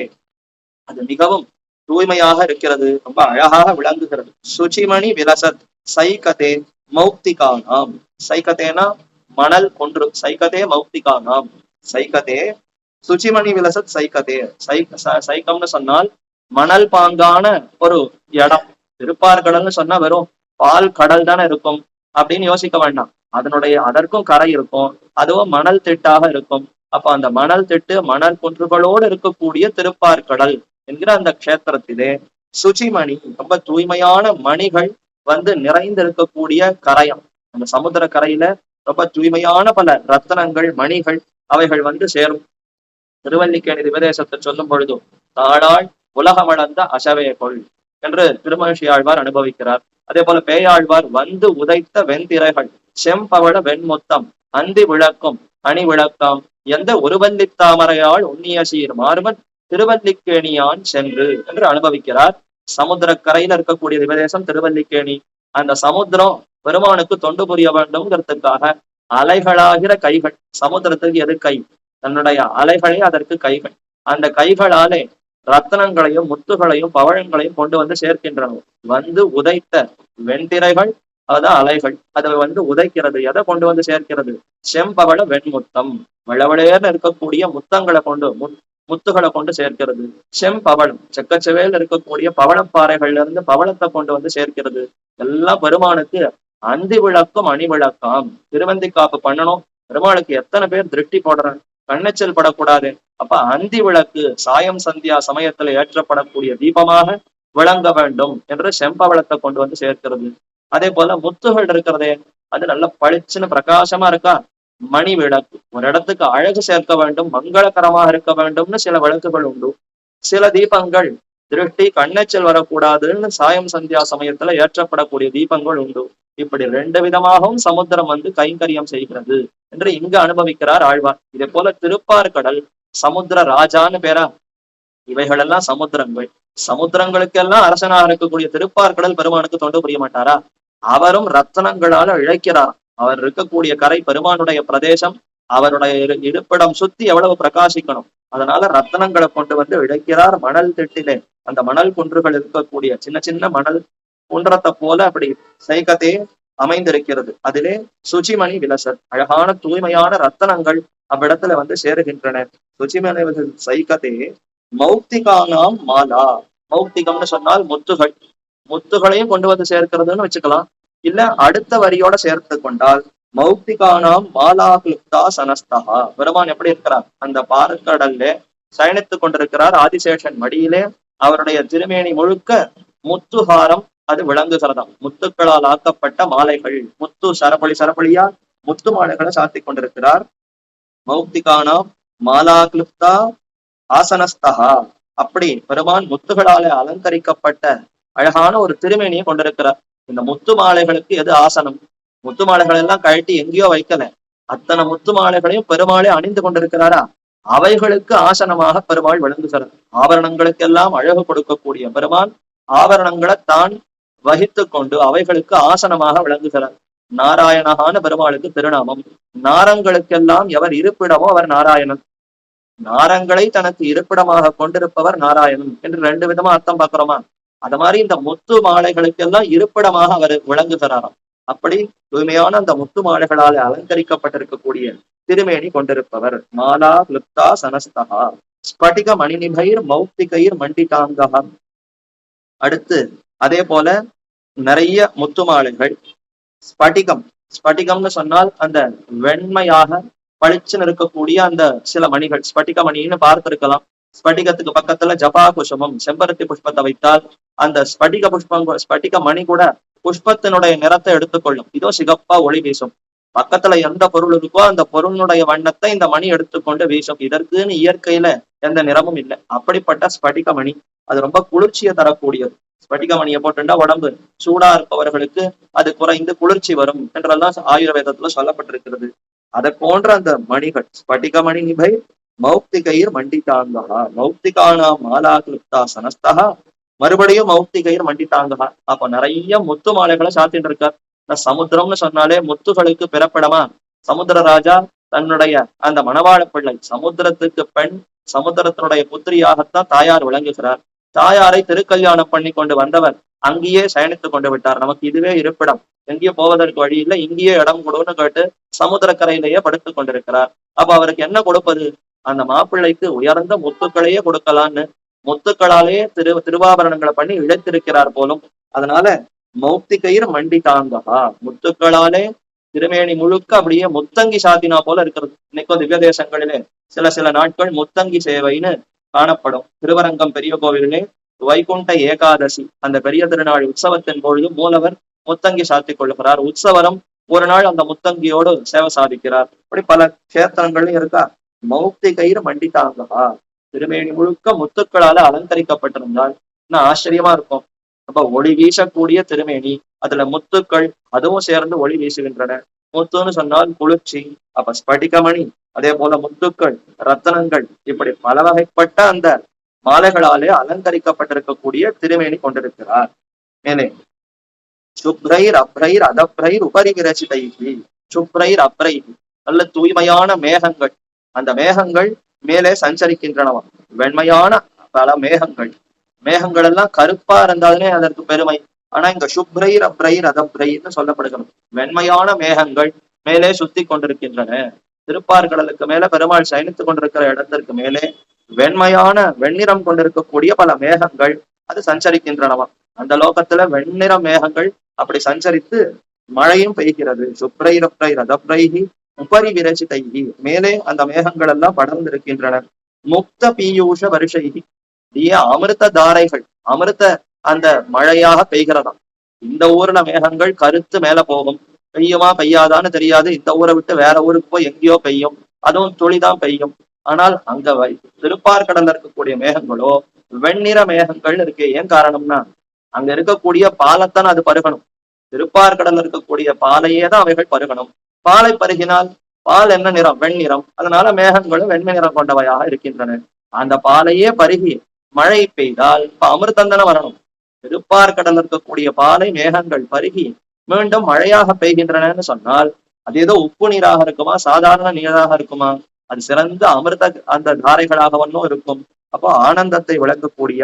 அது மிகவும் தூய்மையாக இருக்கிறது, ரொம்ப அழகாக விளங்குகிறது. சுச்சிமணி விலசத் சைகதே மௌக்திகானாம். சைகதேனா மணல் கொன்று, சைகதே மௌக்திகானாம். சைகதே சுச்சிமணி விலசத் சைகதே. சைக்கம்னு சொன்னால் மணல் பாங்கான ஒரு இடம். திருப்பார்கடல்னு சொன்னா வெறும் பால் கடல் தானே இருக்கும் அப்படின்னு யோசிக்க வேண்டாம். அதற்கும் கரை இருக்கும், அதுவும் மணல் திட்டாக இருக்கும். அப்ப அந்த மணல் திட்டு மணல் குன்றுகளோடு இருக்கக்கூடிய திருப்பார்கடல் என்கிற அந்த க்ஷேத்திரத்திலே சுச்சிமணி ரொம்ப தூய்மையான மணிகள் வந்து நிறைந்து இருக்கக்கூடிய கரையம். அந்த சமுத்திர கரையில ரொம்ப தூய்மையான பல ரத்தனங்கள் மணிகள் அவைகள் வந்து சேரும். திருவல்லிக்கேணி திவதேசத்தை சொல்லும் பொழுது தாளாள் உலகமளந்த அசவே கொள் என்று திருமகிஷி ஆழ்வார் அனுபவிக்கிறார். அதே போல பேயாழ்வார் வந்து உதைத்த வெண்திரைகள் செம்பவள வெண்முத்தம் அந்தி விளக்கும் அணி விளக்காம் எந்த ஒருவல்லித்தாமரையாள் உன்னிய சீர் மார்பன் திருவல்லிக்கேணியான் சென்று என்று அனுபவிக்கிறார். சமுத்திர கரையில இருக்கக்கூடிய திவதேசம் திருவல்லிக்கேணி. அந்த சமுத்திரம் பெருமானுக்கு தொண்டு புரிய வேண்டும்ங்கிறதுக்காக அலைகளாகிற கைகள், சமுத்திரத்துக்கு எது கை, தன்னுடைய அலைகளே அதற்கு கைகள். அந்த கைகளாலே ரத்தனங்களையும் முத்துகளையும் பவழங்களையும் கொண்டு வந்து சேர்க்கின்றன. வந்து உதைத்த வெண்திரைகள் அதான் அலைகள், அதை வந்து உதைக்கிறது. எதை கொண்டு வந்து சேர்க்கிறது? செம்பவள வெண்முத்தம், விளவளையர்னு இருக்கக்கூடிய முத்தங்களை கொண்டு முத்துகளை கொண்டு சேர்க்கிறது. செம்பவளம் செக்கச்சவேல் இருக்கக்கூடிய பவளப்பாறைகள்ல இருந்து பவளத்தை கொண்டு வந்து சேர்க்கிறது. எல்லாம் பெருமானுக்கு அந்தி விளக்கும் அணி விளக்காம். திருவந்தி காப்பு பண்ணணும், பெருமாளுக்கு எத்தனை பேர் திருஷ்டி போடுறாங்க, கண்ணெச்சல் படக்கூடாது. அப்ப அந்தி விளக்கு சாயம் சந்தியா சமயத்துல ஏற்றப்படக்கூடிய தீபமாக விளங்க வேண்டும் என்று செம்பவளத்தை கொண்டு வந்து சேர்க்கிறது. அதே போல முத்துகள் இருக்கிறதே அது நல்ல பளிச்சுன்னு பிரகாசமா இருக்கா, மணி விளக்கு. ஒரு இடத்துக்கு அழகு சேர்க்க வேண்டும், மங்களகரமாக இருக்க வேண்டும்னு சில விளக்குகள் உண்டு. சில தீபங்கள் திருஷ்டி கண்ணெச்சல் வரக்கூடாதுன்னு சாயம் சந்தியா சமயத்துல ஏற்றப்படக்கூடிய தீபங்கள் உண்டு. இப்படி ரெண்டு விதமாகவும் சமுத்திரம் வந்து கைங்கரியம் செய்கிறது என்று இங்கு அனுபவிக்கிறார் ஆழ்வார். இதே போல திருப்பார்கடல் சமுத்திர ராஜான்னு பேரா. இவைகளெல்லாம் சமுத்திரங்கள். சமுத்திரங்களுக்கெல்லாம் அரசனாக இருக்கக்கூடிய திருப்பார்கடல் பெருமானுக்கு தொண்டு புரிய மாட்டாரா? அவரும் ரத்தனங்களால இழைக்கிறார். அவர் இருக்கக்கூடிய கரை பெருமானுடைய பிரதேசம், அவருடைய இருப்பிடம் சுத்தி எவ்வளவு பிரகாசிக்கணும். அதனால ரத்தனங்களை கொண்டு வந்து இழைக்கிறார் மணல் திட்டிலே. அந்த மணல் குன்றுகள் இருக்கக்கூடிய சின்ன சின்ன மணல் குன்றத்தை போல அப்படி சைகத்தே அமைந்திருக்கிறது. அதிலே சுச்சிமணி விலசர் அழகான தூய்மையான ரத்தனங்கள் அவ்விடத்துல வந்து சேருகின்றன. சுச்சிமணி சைகத்தே மௌக்திகானாம் மாலா. மௌக்திகம்னு சொன்னால் முத்துகள், முத்துகளையும் கொண்டு வந்து சேர்க்கிறதுன்னு வச்சுக்கலாம். இல்ல அடுத்த வரியோட சேர்த்து கொண்டால் மௌக்திகானாம் மாலா கிளிப்தா சனஸ்தகா. பெருமான் எப்படி இருக்கிறார்? அந்த பார்க்கடல்ல சயனித்துக் கொண்டிருக்கிறார். ஆதிசேஷன் மடியிலே அவருடைய திருமேனி முழுக்க முத்துஹாரம் அது விளங்குகிறதாம். முத்துக்களால் ஆக்கப்பட்ட மாலைகள், முத்து சரபொழியா முத்து மாலைகளை சாத்தி கொண்டிருக்கிறார். மௌக்திகானாம் மாலா கிளிப்தா ஆசனஸ்தகா. அப்படி பெருமான் முத்துகளால அலங்கரிக்கப்பட்ட அழகான ஒரு திருமேனியை கொண்டிருக்கிறார். இந்த முத்து மாலைகளுக்கு எது ஆசனம்? முத்து மாலைகள் எல்லாம் கழட்டி எங்கேயோ வைக்கல, அத்தனை முத்து மாலைகளையும் பெருமாளே அணிந்து கொண்டிருக்கிறாரா. அவைகளுக்கு ஆசனமாக பெருமாள் விளங்குகிறார். ஆபரணங்களுக்கெல்லாம் அழகு கொடுக்கக்கூடிய பெருமான் ஆபரணங்களை தான் வகித்து கொண்டு அவைகளுக்கு ஆசனமாக விளங்குகிறார். நாராயணகான பெருமாளுக்கு திருநாமம். நாரங்களுக்கெல்லாம் எவர் இருப்பிடமோ அவர் நாராயணன். நாரங்களை தனக்கு இருப்பிடமாக கொண்டிருப்பவர் நாராயணன் என்று ரெண்டு விதமா அர்த்தம் பார்க்கிறோமா? அது மாதிரி இந்த முத்து மாலைகளுக்கெல்லாம் இருப்பிடமாக அவர் விளங்குகிறாராம். அப்படி தூய்மையான அந்த முத்து மாலைகளால் அலங்கரிக்கப்பட்டிருக்கக்கூடிய திருமேனி கொண்டிருப்பவர். மாலா கிளிப்தா சனஸ்தகா ஸ்படிக மணிநிபைர் மௌக்திகைர் மண்டிதாங்கா. அடுத்து அதே போல நிறைய முத்து மாலைகள். ஸ்படிகம், ஸ்படிகம்னு சொன்னால் அந்த வெண்மையாக பளிச்சுன்னு இருக்கக்கூடிய அந்த சில மணிகள், ஸ்படிக மணின்னு பார்த்திருக்கலாம். ஸ்படிகத்துக்கு பக்கத்துல ஜபா குசுமம் செம்பருத்தி புஷ்பத்தை வைத்தால் அந்த ஸ்படிக புஷ்பம், ஸ்படிக மணி கூட புஷ்பத்தினுடைய நிறத்தை எடுத்துக்கொள்ளும். இதோ சிகப்பா ஒளி வீசும். பக்கத்துல எந்த பொருள் இருக்கோ அந்த பொருளுடைய வண்ணத்தை இந்த மணி எடுத்துக்கொண்டு வீசும். இதற்குன்னு இயற்கையில எந்த நிறமும் இல்லை. அப்படிப்பட்ட ஸ்படிக மணி அது ரொம்ப குளிர்ச்சியை தரக்கூடியது. ஸ்படிக மணியை போட்டுண்டா உடம்பு சூடா இருப்பவர்களுக்கு அது குறைந்து குளிர்ச்சி வரும் என்றெல்லாம் ஆயுர்வேதத்துல சொல்லப்பட்டிருக்கிறது. அதை போன்ற அந்த மணிகள் ஸ்படிக மணி நிபை மௌக்திகைர் மண்டிதாங்கா. மௌக்திகானா மாலா கிளிப்தா சனஸ்தகா. மறுபடியும் மௌக்திகைர் மண்டிதாங்கா. அப்ப நிறைய முத்து மாலைகளை சாத்திட்டு இருக்கார். சமுத்திரம்னு சொன்னாலே முத்துகளுக்கு பிறப்பிடமா? சமுத்திரராஜா தன்னுடைய அந்த மணவாள பிள்ளை, சமுத்திரத்துக்கு பெண், சமுத்திரத்தினுடைய புத்திரியாகத்தான் தாயார் விளங்குகிறார். தாயாரை திருக்கல்யாணம் பண்ணி கொண்டு வந்தவர் அங்கேயே சயனித்துக் கொண்டு விட்டார். நமக்கு இதுவே இருப்பிடம், எங்கேயும் போவதற்கு வழி இல்லை, இங்கேயே இடம் கொடுன்னு கேட்டு சமுத்திரக்கரையிலேயே படுத்துக் கொண்டிருக்கிறார். அப்ப அவருக்கு என்ன கொடுப்பது? அந்த மாப்பிள்ளைக்கு உயர்ந்த முத்துக்களையே கொடுக்கலான்னு முத்துக்களாலேயே திருவாபரணங்களை பண்ணி இழைத்திருக்கிறார் போலும். அதனால மௌக்திகயிர் மண்டி தாங்கா, முத்துக்களாலே திருமேனி முழுக்க அப்படியே முத்தங்கி சாத்தினா போல இருக்கிறது. இன்னைக்கும் திவ்ய தேசங்களிலே சில சில நாட்கள் முத்தங்கி சேவைன்னு காணப்படும். திருவரங்கம் பெரிய கோவிலே வைகுண்ட ஏகாதசி அந்த பெரிய திருநாள் உற்சவத்தின் பொழுது மூலவர் முத்தங்கி சாத்திக் கொள்ளுகிறார். உற்சவரம் ஒரு நாள் அந்த முத்தங்கியோடு சேவை சாதிக்கிறார். இப்படி பல கஷேத்திரங்கள்லயும் இருக்கா. மௌக்திகயிர் மண்டி தாங்கா, திருமேனி முழுக்க முத்துக்களால அலங்கரிக்கப்பட்டிருந்தால் இன்னும் ஆச்சரியமா இருக்கும். அப்ப ஒளி வீசக்கூடிய திருமேனி, அதுல முத்துக்கள் அதுவும் சேர்ந்து ஒளி வீசுகின்றன. முத்துன்னு சொன்னால் குளிர்ச்சி, அப்ப ஸ்படிகமணி, அதே போல முத்துக்கள், ரத்தனங்கள், இப்படி பல வகைப்பட்ட அந்த மாலைகளாலே அலங்கரிக்கப்பட்டிருக்கக்கூடிய திருமேனி கொண்டிருக்கிறார். மேலே சுப்ரைர் அப்ரைர் அதப்ரைர் உபரி விரச்சிதைகி, சுப்ரைர் அப்ரைர் நல்ல தூய்மையான மேகங்கள், அந்த மேகங்கள் மேலே சஞ்சரிக்கின்றனவா. வெண்மையான பல மேகங்கள், மேகங்கள் எல்லாம் கருப்பா இருந்தாலே அதற்கு பெருமை. ஆனா இங்க சுப்ரைர் அப்ரைர் அதப்ரைர்னு சொல்லப்படுகிறது. வெண்மையான மேகங்கள் மேலே சுத்தி கொண்டிருக்கின்றன. திருப்பார்கடலுக்கு மேல பெருமாள் சயனித்துக் கொண்டிருக்கிற இடத்திற்கு மேலே வெண்மையான வெண்ணிறம் கொண்டிருக்கக்கூடிய பல மேகங்கள் அது சஞ்சரிக்கின்றனவா. அந்த லோகத்துல வெண்ணிற மேகங்கள் அப்படி சஞ்சரித்து மழையும் பெய்கிறது. சுப்ரைரப்ரை ரதப்ரைஹி உபரி விரச்சிதைஹி, மேலே அந்த மேகங்கள் எல்லாம் படர்ந்திருக்கின்றன. முக்த பீயூஷ வருஷைஹி, அமிர்த தாரைகள், அமிர்த அந்த மழையாக பெய்கிறதாம். இந்த ஊர்ல மேகங்கள் கருத்து மேல போகும், பெய்யுமா பெய்யாதான்னு தெரியாது. இந்த ஊரை விட்டு வேற ஊருக்கு போய் எங்கேயோ பெய்யும், அதுவும் துளிதான் பெய்யும். ஆனால் அங்க திருப்பார்கடல்ல இருக்கக்கூடிய மேகங்களோ வெண்ணிற மேகங்கள் இருக்கு. ஏன் காரணம்னா அங்க இருக்கக்கூடிய பாலைத்தான் அது பருகணும். திருப்பார்கடல்ல இருக்கக்கூடிய பாலையே தான் அவைகள் பருகணும். பாலை பருகினால் பால் என்ன நிறம்? வெண்ணிறம். அதனால மேகங்களும் வெண்மை நிறம் கொண்டவையாக இருக்கின்றன. அந்த பாலையே பருகி மழை பெய்தால் இப்ப அமிர்தந்தன வரணும். திருப்பார்கடல் இருக்கக்கூடிய பாலை மேகங்கள் பருகி மீண்டும் மழையாக பெய்கின்றனன்னு சொன்னால் அது ஏதோ உப்பு நீராக இருக்குமா, சாதாரண நீராக இருக்குமா? அது சிறந்த அமிர்த அந்த தாரைகளாகவும் இருக்கும். அப்போ ஆனந்தத்தை விளக்கக்கூடிய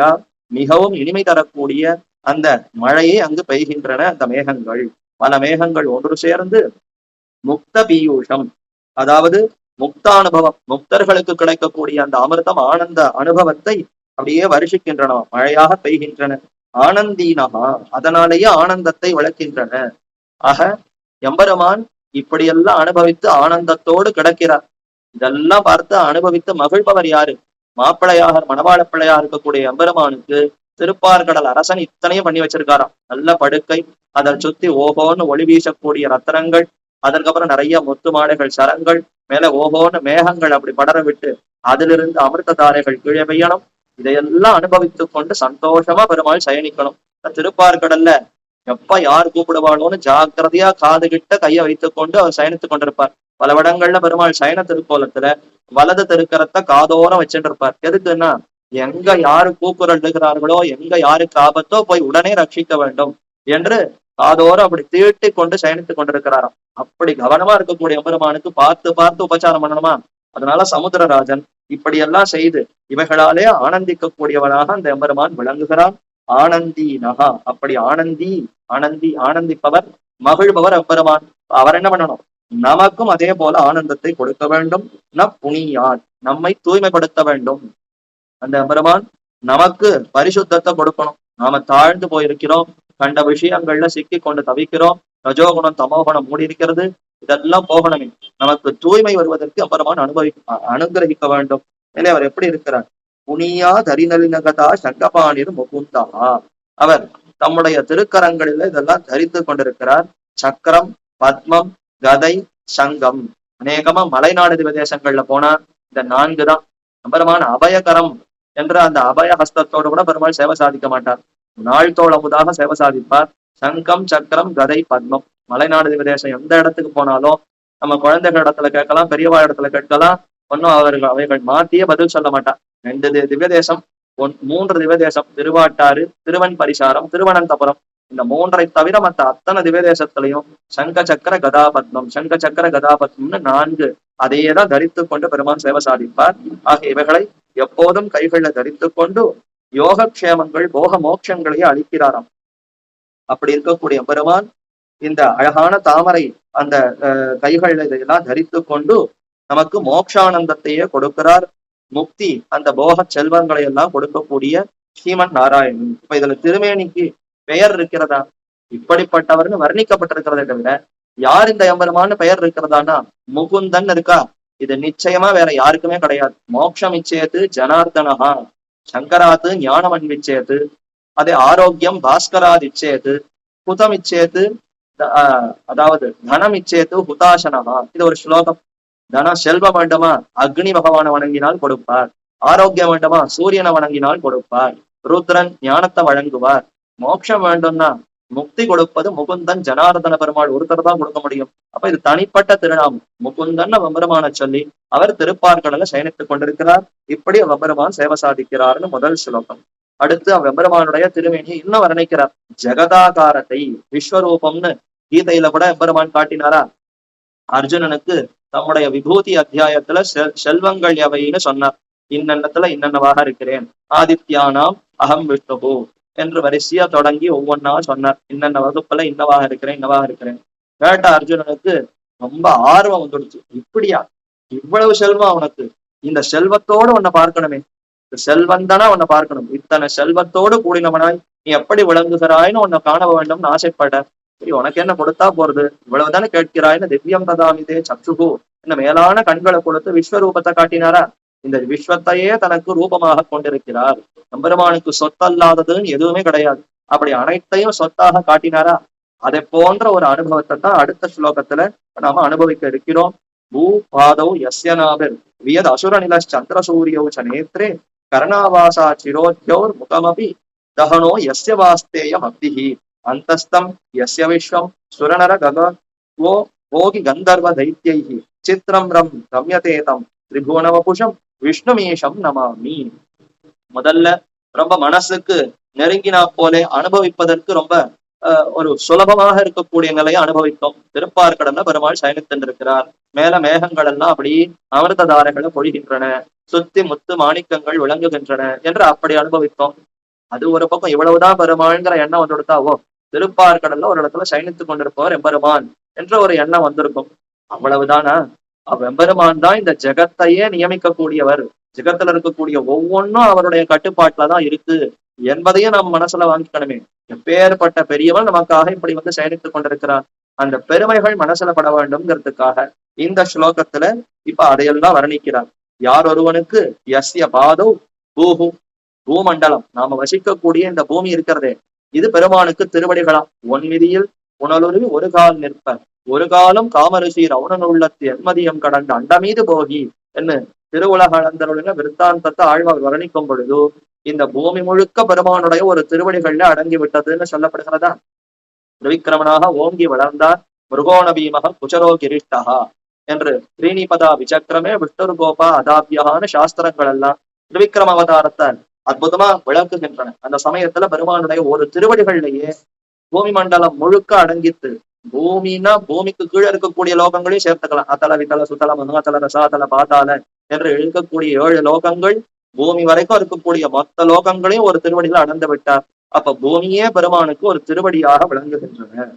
மிகவும் இனிமை தரக்கூடிய அந்த மழையை அங்கு பெய்கின்றன அந்த மேகங்கள். பல மேகங்கள் ஒன்று சேர்ந்து முக்த பீயூஷம், அதாவது முக்தானுபவம், முக்தர்களுக்கு கிடைக்கக்கூடிய அந்த அமிர்தம் ஆனந்த அனுபவத்தை அப்படியே வருஷிக்கின்றன, மழையாக பெய்கின்றன. ஆனந்தீனகா, அதனாலேயே ஆனந்தத்தை விளக்கின்றன. ஆக எம்பெருமான் இப்படியெல்லாம் அனுபவித்து ஆனந்தத்தோடு கிடக்கிறார். இதெல்லாம் பார்த்து அனுபவித்து மகிழ்பவர் யாரு? மாப்பிள்ளையாக மணவாள பிள்ளையா இருக்கக்கூடிய எம்பெருமானுக்கு திருப்பார்கடல் அரசன் இத்தனையும் பண்ணி வச்சிருக்காராம். நல்ல படுக்கை, அதை சுத்தி ஓஹோன்னு ஒளி வீசக்கூடிய ரத்தனங்கள், அதற்கப்புறம் நிறைய முத்து மாலைகள், சரங்கள், மேல ஓஹோன்னு மேகங்கள் அப்படி படர விட்டு அதிலிருந்து அமிர்த தாரைகள் கீழே பெய்யணும். இதையெல்லாம் அனுபவித்து கொண்டு சந்தோஷமா பெருமாள் சயனிக்கணும். திருப்பார்கடல்ல எப்ப யார் கூப்பிடுவாளோன்னு ஜாக்கிரதையா காது கிட்ட கையை வைத்துக் கொண்டு அவர் சயனித்துக் கொண்டிருப்பார். பல இடங்கள்ல பெருமாள் சயன திருக்கோலத்துல வலது திருக்கரத்தை காதோரம் வச்சுட்டு இருப்பார். எதுக்குன்னா எங்க யாரு கூக்குரல் இருக்கிறார்களோ, எங்க யாருக்கு ஆபத்தோ போய் உடனே ரட்சிக்க வேண்டும் என்று காதோரம் அப்படி தீட்டி கொண்டு சயனித்துக் கொண்டிருக்கிறாராம். அப்படி கவனமா இருக்கக்கூடிய பெருமானுக்கு பார்த்து பார்த்து உபச்சாரம் பண்ணணுமா? அதனால சமுத்திரராஜன் இப்படியெல்லாம் செய்து இவைகளாலே ஆனந்திக்க கூடியவனாக அந்த எம்பெருமான் விளங்குகிறான். ஆனந்தி நகா, அப்படி ஆனந்திப்பவர், மகிழ்பவர் எம்பெருமான். அவர் என்ன பண்ணணும்? நமக்கும் அதே போல ஆனந்தத்தை கொடுக்க வேண்டும். புனியான், நம்மை தூய்மைப்படுத்த வேண்டும். அந்த எம்பெருமான் நமக்கு பரிசுத்தத்தை கொடுக்கணும். நாம தாழ்ந்து போயிருக்கிறோம், கண்ட விஷயங்கள்ல சிக்கி கொண்டு தவிக்கிறோம், ரஜோகுணம் தமோகுணம் மூடி இருக்கிறது. இதெல்லாம் போகணுமே, நமக்கு தூய்மை வருவதற்கு எம்பெருமான் அனுகிரகிக்க வேண்டும். எனவே அவர் எப்படி இருக்கிறார்? புனியா தரிநலினகதா சங்கபாணிர் முகுந்தா, அவர் தம்முடைய திருக்கரங்களில இதெல்லாம் தரித்து கொண்டிருக்கிறார். சக்கரம், பத்மம், கதை, சங்கம். அநேகமா மலைநாடு திவதேசங்கள்ல போனா இந்த 4 தான். பெருமான் அபயகரம் என்ற அந்த அபய ஹஸ்தத்தோடு கூட பெருமாள் சேவை சாதிக்க மாட்டார். நாள்தோள் அமுதாக சேவை சாதிப்பார். சங்கம், சக்கரம், கதை, பத்மம். மலைநாடு திவதேசம் எந்த இடத்துக்கு போனாலும் நம்ம குழந்தைகள் இடத்துல கேட்கலாம், பெரியவா இடத்துல கேட்கலாம், ஒன்னும் அவைகள் மாத்தியே பதில் சொல்ல மாட்டார். 2 திவ்ய தேசம், 3 திவ்ய தேசம், திருவாட்டாறு, திருவன் பரிசாரம், திருவனந்தபுரம். இந்த மூன்றை தவிர மற்ற அத்தனை திவ்யதேசத்திலையும் சங்க சக்கர கதாபத்மம், சங்க சக்கர கதாபத்மம்னு 4 அதையேதான் தரித்து கொண்டு பெருமான் சேவை சாதிப்பார். ஆகிய இவைகளை எப்போதும் கைகளில் தரித்து கொண்டு யோகக்ஷேமங்கள் போக மோட்சங்களையே அளிக்கிறாராம். அப்படி இருக்கக்கூடிய பெருமான் இந்த அழகான தாமரை அந்த கைகள் இதையெல்லாம் தரித்து கொண்டு நமக்கு மோட்சானந்தத்தையே கொடுக்கிறார். முக்தி அந்த போக செல்வங்களை எல்லாம் கொடுக்கக்கூடிய ஸ்ரீமன் நாராயணன். இப்ப இதுல திருமேனிக்கு பெயர் இருக்கிறதா? இப்படிப்பட்டவர்னு வர்ணிக்கப்பட்டிருக்கிறதை தவிர யார் இந்த எம்பெருமான்னு பெயர் இருக்கிறதானா முகுந்தன் இருக்கா? இது நிச்சயமா வேற யாருக்குமே கிடையாது. மோட்சம் இச்சேத்து ஜனார்தனஹா, சங்கராத்து ஞானம் அன்விச்சேத்து, அதே ஆரோக்கியம் பாஸ்கராத் இச்சேத்து, ஹுதம் இச்சேத்து அதாவது தனம் இச்சேத்து ஹுதாசனஹா. இது ஒரு ஸ்லோகம். தனம் செல்வம் வேண்டுமா அக்னி பகவானை வணங்கினால் கொடுப்பார், ஆரோக்கியம் வேண்டுமா சூரியனை வணங்கினால் கொடுப்பார், ருத்ரன் ஞானத்தை வழங்குவார், மோட்சம் வேண்டும்னா முக்தி கொடுப்பது முகுந்தன் ஜனார்தன பெருமாள் ஒருத்தர் தான் கொடுக்க முடியும். அப்ப இது தனிப்பட்ட திருநாமம். முகுந்தன் வெம்பெருமான சொல்லி அவர் திருப்பார்கடல சயனித்துக் கொண்டிருக்கிறார். இப்படி வெம்பெருமான் சேவை சாதிக்கிறார்னு முதல் ஸ்லோகம். அடுத்து வெம்பெருமானுடைய திருமேனியை இன்னும் வர்ணிக்கிறார். ஜெகதாகாரத்தை விஸ்வரூபம்னு கீதையில கூட எம்பெருமான் காட்டினாரா? அர்ஜுனனுக்கு தம்முடைய விபூதி அத்தியாயத்துல செல்வங்கள் எவைன்னு சொன்னார். இன்னென்னத்துல இன்னென்னவாக இருக்கிறேன், ஆதித்யானாம் அகம் விஷ்ணுபு என்று வரிசையா தொடங்கி ஒவ்வொன்னா சொன்னார். இன்னென்ன வகுப்புல இன்னவாக இருக்கிறேன் இன்னவாக இருக்கிறேன். கேட்ட அர்ஜுனனுக்கு ரொம்ப ஆர்வம் வந்துடுச்சு. இப்படியா இவ்வளவு செல்வம் அவனுக்கு? இந்த செல்வத்தோடு உன்னை பார்க்கணுமே, இந்த செல்வம் தானே உன்னை பார்க்கணும். இத்தனை செல்வத்தோடு கூடினவனாய் நீ எப்படி விளங்குகிறாய்னு உன்னை காண வேண்டும்னு ஆசைப்பட. சரி, உனக்கு என்ன கொடுத்தா போறது, இவ்வளவுதானே கேட்கிறாய்னு திவ்யம் ததாமிதே சக்ஷுகு என்ன மேலான கண்களை கொடுத்து விஸ்வரூபத்தை காட்டினாரா? இந்த விஸ்வத்தையே தனக்கு ரூபமாக கொண்டிருக்கிறார். எம்பெருமானுக்கு சொத்தல்லாததுன்னு எதுவுமே கிடையாது. அப்படி அனைத்தையும் சொத்தாக காட்டினாரா? அதை போன்ற ஒரு அனுபவத்தை தான் அடுத்த ஸ்லோகத்துல நாம அனுபவிக்க இருக்கிறோம். பூ பாதௌ யஸ்யநாபிர் வியத் அசுரநில சந்திர சூரியௌ ச நேத்ரே கர்ணாவாசா சிரோத்யோர் முகமபி தகனோ யஸ்ய வாஸ்தேய மப்திஹி அந்தஸ்தம் யஸ்ய விஸ்வம் சுரநர ககோ போகி கந்தர்வ தைத்யைஹி சித்ரம் ரம் ரம்யதேதம் திரிபுவனவபுஷம் விஷ்ணுமேஷம் நமாமி. முதல்ல ரொம்ப மனசுக்கு நெருங்கினா போலே அனுபவிப்பதற்கு ரொம்ப ஒரு சுலபமாக இருக்கக்கூடிய நிலையை அனுபவித்தோம். திருப்பார்கடல்ல பெருமாள் சயனித்திருக்கிறார். மேல மேகங்கள் எல்லாம் அப்படி அமிர்த தாரைகளை பொழிகின்றன, சுத்தி முத்து மாணிக்கங்கள் விளங்குகின்றன என்று அப்படி அனுபவித்தோம். அது ஒரு பக்கம். இவ்வளவுதான் பெருமாள்ங்கிற எண்ணம் வந்து கொடுத்தாவோ, திருப்பார்கடல்ல ஒரு இடத்துல சயனித்துக் கொண்டிருப்பவர் எம்பெருமான் என்ற ஒரு எண்ணம் வந்திருக்கும். அவ்வளவுதானா? எம்பெருமான் தான் இந்த ஜெகத்தையே நியமிக்கக்கூடியவர். ஜெகத்துல இருக்கக்கூடிய ஒவ்வொன்றும் அவருடைய கட்டுப்பாட்டுலதான் இருக்கு என்பதையும் நம்ம மனசுல வாங்கிக்கணுமே. எப்பேற்பட்ட பெரியவன் நமக்காக இப்படி வந்து சயனித்துக் கொண்டிருக்கிறான். அந்த பெருமைகள் மனசுல பட வேண்டும்ங்கிறதுக்காக இந்த ஸ்லோகத்துல இப்ப அதையெல்லாம் வர்ணிக்கிறார். யார் ஒருவனுக்கு யஸ்ய பாதோ பூஹு, பூமண்டலம் நாம வசிக்கக்கூடிய இந்த பூமி இருக்கிறதே, இது பெருமானுக்கு திருவடிகளாம். ஒன்மிதியில் உணலுருவி ஒரு கால் நிற்ப, ஒரு காலம் காமரிசி ரவுணன் உள்ளத்து என்மதியம் கடந்த அண்டமீது போகி என்று திருவுலக அளந்தருளின விருத்தாந்தத்தை ஆழ்வார் வர்ணிக்கும் பொழுது இந்த பூமி முழுக்க பெருமானுடைய ஒரு திருவடிகள்ல அடங்கி விட்டதுன்னு சொல்லப்படுகிறதா? திரிவிக்கிரமனாக ஓங்கி வளர்ந்தார் மிருகோண பீமக குச்சரோ கிரீஷ்டகா என்று ஸ்ரீனிபதா விசக்கிரமே விஷ்ணு கோபா அதாபியான சாஸ்திரங்கள் எல்லாம் திரிவிக்ரம அவதாரத்தை அற்புதமா விளக்குகின்றன. அந்த சமயத்துல பெருமானுடைய ஒரு திருவடிகள்லயே பூமி மண்டலம் முழுக்க அடங்கித்து. பூமின்னா பூமிக்கு கீழே இருக்கக்கூடிய லோகங்களையும் சேர்த்துக்கலாம். அத்தல வித்தல சுத்தல மகாத்தல ரசாத்தல பாத்தால என்று இருக்கக்கூடிய 7 லோகங்கள், பூமி வரைக்கும் இருக்கக்கூடிய மொத்த லோகங்களையும் ஒரு திருவடியில அடர்ந்து விட்டார். அப்ப பூமியே பெருமானுக்கு ஒரு திருவடியாக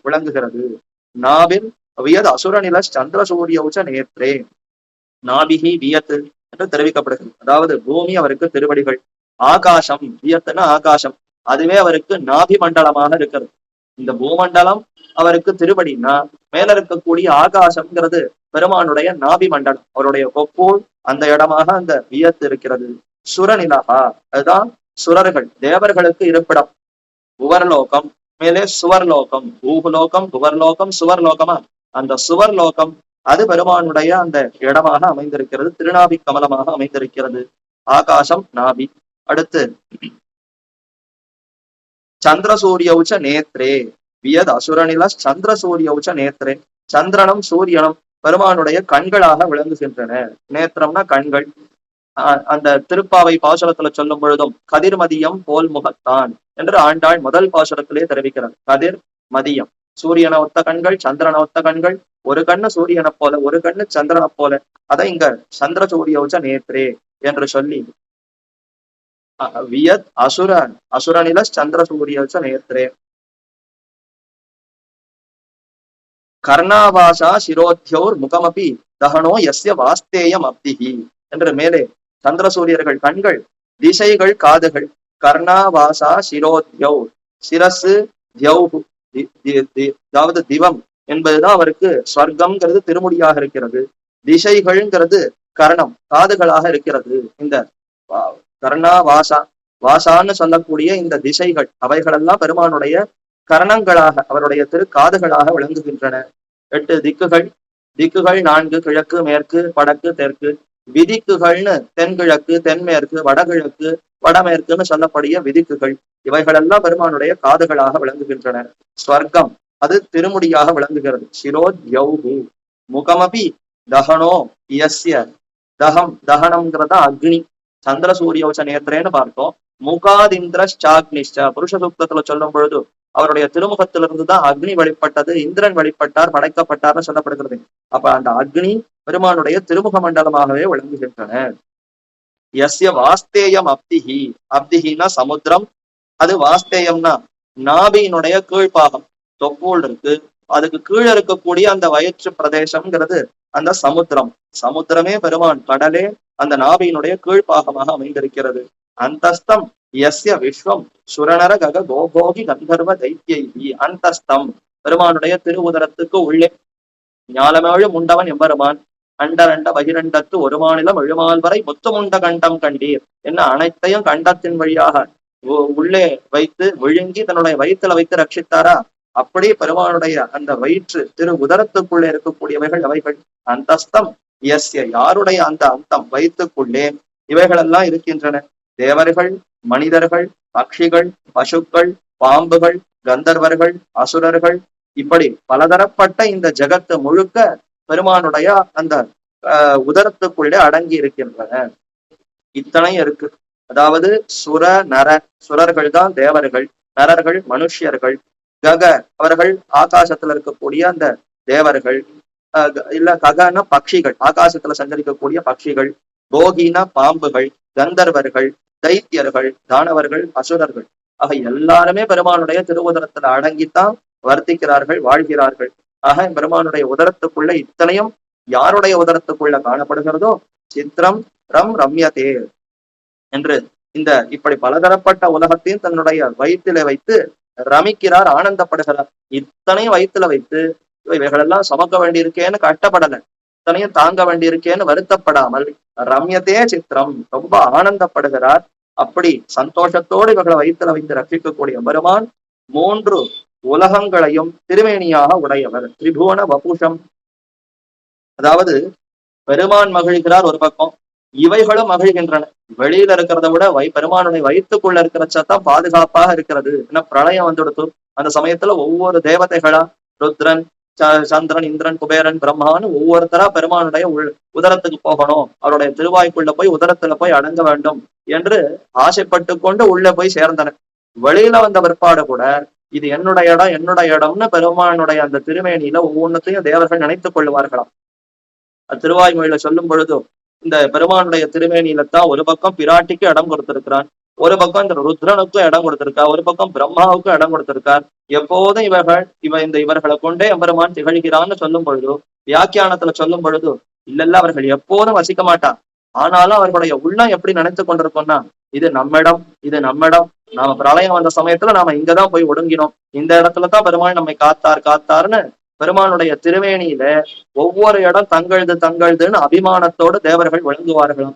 விளங்குகிறது. நாபிர் வியத் அசுரநில சந்திர சூரிய உச்ச நேத்ரே, நாபிகி வியத்து என்று தெரிவிக்கப்படுகிறது. அதாவது பூமி அவருக்கு திருவடிகள், ஆகாசம் வியத்துன்னா ஆகாசம், அதுவே அவருக்கு நாபி மண்டலமாக இருக்கிறது. இந்த பூமண்டலம் அவருக்கு திருவடினா மேல இருக்கக்கூடிய ஆகாசம்ங்கிறது பெருமானுடைய நாபி மண்டலம், அவருடைய கொப்பூல் அந்த இடமாக அந்த வியத்து இருக்கிறது. சுரநிலகா, அதுதான் சுரர்கள் தேவர்களுக்கு இருப்பிடம். புவர்லோகம் மேலே சுவர்லோகம், பூகுலோகம் புவர்லோகம் சுவர்லோகமா, அந்த சுவர்லோகம் அது பெருமானுடைய அந்த இடமாக அமைந்திருக்கிறது, திருநாபி கமலமாக அமைந்திருக்கிறது. ஆகாசம் நாபி. அடுத்து சந்திரசூரியவுச்ச நேத்ரே வியத் அசுரநில சந்திரசூரியவுச்ச நேத்ரே, சந்திரனும் சூரியனும் பெருமானுடைய கண்களாக விளங்குகின்றன. நேத்திரம்னா கண்கள். அந்த திருப்பாவை பாசுரத்துல சொல்லும் பொழுதும் கதிர்மதியம் போல் முகத்தான் என்று ஆண்டாள் முதல் பாசுரத்திலே தெரிவிக்கிறார். கதிர் மதியம், சூரியனை ஒத்த கண்கள், சந்திரனை ஒத்த கண்கள், ஒரு கண்ணு சூரியனை போல, ஒரு கண்ணு சந்திரனை போல, அதை இங்க சந்திர சூரியோச்ச நேத்ரே என்று சொல்லி வியத் அசுரனில சந்திர சூரியோச்ச நேத்ரே கர்ணாவாசா சிரோத்யோர் முகமபி தகனோ எஸ்ய வாஸ்தேயம் அப்திகி என்று மேலே சந்திர சூரியர்கள் கண்கள், திசைகள் காதுகள், கர்ணாவாசா சிரோத்யௌ, சிரசு தியௌ, அதாவது திவம் என்பதுதான் அவருக்கு ஸ்வர்க்கம்ங்கிறது திருமுடியாக இருக்கிறது, திசைகள்ங்கிறது கர்ணம் காதுகளாக இருக்கிறது. இந்த கர்ணாவாசா வாசான்னு சொல்லக்கூடிய இந்த திசைகள் அவைகளெல்லாம் பெருமானுடைய கரணங்களாக அவருடைய திருக்காதுகளாக விளங்குகின்றன. 8 திக்குகள், திக்குகள் 4, கிழக்கு மேற்கு வடக்கு தெற்கு. விதிக்குகள்னு தென்கிழக்கு தென்மேற்கு வடகிழக்கு வடமேற்குன்னு சொல்லக்கூடிய விதிக்குகள், இவைகளெல்லாம் பெருமானுடைய காதுகளாக விளங்குகின்றன. ஸ்வர்க்கம் அது திருமுடியாக விளங்குகிறது. சிரோத்யௌஹு முகமபி தகனோ இயஸ்ய, தகனம்ங்கிறத அக்னி, சந்திர சூரியோச்ச நேத்திரேன்னு பார்த்தோம். முகாதிந்திரஷ்சாக்னிஷ்ட புருஷ சூக்தத்துல சொல்லும் பொழுது அவருடைய திருமுகத்திலிருந்துதான் அக்னி வெளிப்பட்டது, இந்திரன் வெளிப்பட்டார், படைக்கப்பட்டார்னு சொல்லப்படுகிறது. அப்ப அந்த அக்னி பெருமானுடைய திருமுக மண்டலமாகவே விளங்குகின்றன. எஸ்ய வாஸ்தேயம் அப்திஹி, அப்திஹினா சமுத்திரம், அது வாஸ்தேயம்னா நாபியினுடைய கீழ்ப்பாகம், தொப்பூல் இருக்கு, அதுக்கு கீழே இருக்கக்கூடிய அந்த வயிற்று பிரதேசம்ங்கிறது அந்த சமுத்திரம். சமுத்திரமே பெருமான், கடலே அந்த நாபியினுடைய கீழ்ப்பாகமாக அமைந்திருக்கிறது. அந்தஸ்தம் எஸ்ய விஸ்வம் சுரணர கக கோபோகி கந்தர்வ தைத்தியி, அந்தஸ்தம் பெருமானுடைய திருவுதரத்துக்கு உள்ளே ஞாலமேழு முண்டவன் எம்பெருமான், அண்டரண்ட பகிரண்டத்து ஒரு மாநிலம் எழுமால் வரை முத்துமுண்ட கண்டம் கண்டீர் என்ன அனைத்தையும் கண்டத்தின் வழியாக உள்ளே வைத்து விழுங்கி தன்னுடைய வயிற்றுல வைத்து ரட்சித்தாரா, அப்படி பெருமானுடைய அந்த வயிற்று திரு உதரத்துக்குள்ளே இருக்கக்கூடியவைகள் அவைகள். அந்தஸ்தம் எஸ்ய யாருடைய அந்த அந்தம் வயிற்றுக்குள்ளே இவைகள் எல்லாம் இருக்கின்றன. தேவர்கள், மனிதர்கள், பட்சிகள், பசுக்கள், பாம்புகள், கந்தர்வர்கள், அசுரர்கள், இப்படி பலதரப்பட்ட இந்த ஜகத்து முழுக்க பெருமானுடைய அந்த உதரத்துக்குள்ளே அடங்கி இருக்கின்றன. இத்தனை இருக்கு. அதாவது சுர நர, சுரர்கள் தான் தேவர்கள், நரர்கள் மனுஷியர்கள், கக அவர்கள் ஆகாசத்துல இருக்கக்கூடிய அந்த தேவர்கள், இல்ல ககன பட்சிகள் ஆகாசத்துல சஞ்சரிக்கக்கூடிய பட்சிகள், போகின பாம்புகள், கந்தர்வர்கள், தைத்தியர்கள், தானவர்கள், அசுரர்கள் ஆக எல்லாருமே பெருமானுடைய திருவுதரத்துல அடங்கித்தான் வர்த்திக்கிறார்கள், வாழ்கிறார்கள். ஆக பெருமானுடைய உதரத்துக்குள்ள இத்தனையும் யாருடைய உதரத்துக்குள்ள காணப்படுகிறதோ சித்திரம் ரம் ரம்யதே என்று இந்த இப்படி பலதரப்பட்ட உலகத்தையும் தன்னுடைய வயிற்றில வைத்து ரமிக்கிறார், ஆனந்தப்படுகிறார். இத்தனையும் வயிற்றுல வைத்து இவைகளெல்லாம் சுமக்க வேண்டியிருக்கேன்னு கஷ்டப்படல, இத்தனையும் தாங்க வேண்டியிருக்கேன்னு வருத்தப்படாமல் ரம்யத்தே சித்திரம் ரொம்ப ஆனந்தப்படுகிறார். அப்படி சந்தோஷத்தோடு இவர்களை வயிற்றுல வைத்து ரட்சிக்கக்கூடிய பெருமான் 3 உலகங்களையும் திருமேனியாக உடையவர். திரிபுவன வபுஷம், அதாவது பெருமான் மகிழ்கிறார் ஒரு பக்கம், இவைகளும் மகிழ்கின்றன. வெளியில இருக்கிறத விட பெருமானுடைய வயிற்றுக்குள்ள இருக்கிற சத்தம் பாதுகாப்பாக இருக்கிறது. ஏன்னா பிரளயம் வந்துடுத்து, அந்த சமயத்துல ஒவ்வொரு தேவதைகளா ருத்ரன், சந்திரன், இந்திரன், குபேரன், பிரம்மான்னு ஒவ்வொருத்தரா பெருமானுடைய உதரத்துக்கு போகணும், அவருடைய திருவாய்க்குள்ள போய் உதரத்துல போய் அடங்க வேண்டும் என்று ஆசைப்பட்டு கொண்டு உள்ள போய் சேர்ந்தன. வெளியில வந்த பிற்பாடு கூட இது என்னுடைய இடம், என்னுடைய இடம்னு பெருமானுடைய அந்த திருமேனியில ஒவ்வொன்றத்தையும் தேவர்கள் நினைத்துக் கொள்வார்களாம். திருவாய்மொழியில சொல்லும் பொழுதும் இந்த பெருமானுடைய திருமேனியில தான் ஒரு பக்கம் பிராட்டிக்கு இடம் கொடுத்திருக்கிறான், ஒரு பக்கம் இந்த ருத்ரனுக்கும் இடம் கொடுத்திருக்கார், ஒரு பக்கம் பிரம்மாவுக்கும் இடம் கொடுத்திருக்கார். எப்போதும் இவர்களை கொண்டே எம்பெருமான் திகழ்கிறான்னு சொல்லும் பொழுது, வியாக்கியானத்துல சொல்லும் பொழுது இல்லல்ல அவர்கள் எப்போதும் வசிக்க மாட்டார், ஆனாலும் அவர்களுடைய உள்ளம் எப்படி நினைத்து கொண்டிருக்கோம்னா இது நம்மிடம், இது நம்மிடம், நாம பிரளயம் வந்த சமயத்துல நாம இங்கதான் போய் ஒடுங்கினோம், இந்த இடத்துலதான் பெருமாள் நம்மை காத்தார்னு பெருமானுடைய திருவேணியில ஒவ்வொரு இடம் தங்கள்துன்னு அபிமானத்தோடு தேவர்கள் விளங்குவார்களாம்.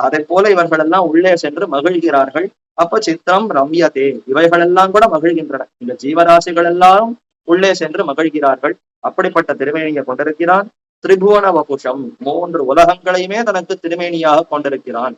அதை போல இவர்கள் எல்லாம் உள்ளே சென்று மகிழ்கிறார்கள். அப்ப சித்திரம் ரம்யதே இவைகளெல்லாம் கூட மகிழ்கின்றன. இந்த ஜீவராசிகள் எல்லாம் உள்ளே சென்று மகிழ்கிறார்கள். அப்படிப்பட்ட திருமேனியை கொண்டிருக்கிறான். திரிபுவன வபுஷம் 3 உலகங்களையுமே தனக்கு திருமேனியாக கொண்டிருக்கிறான்.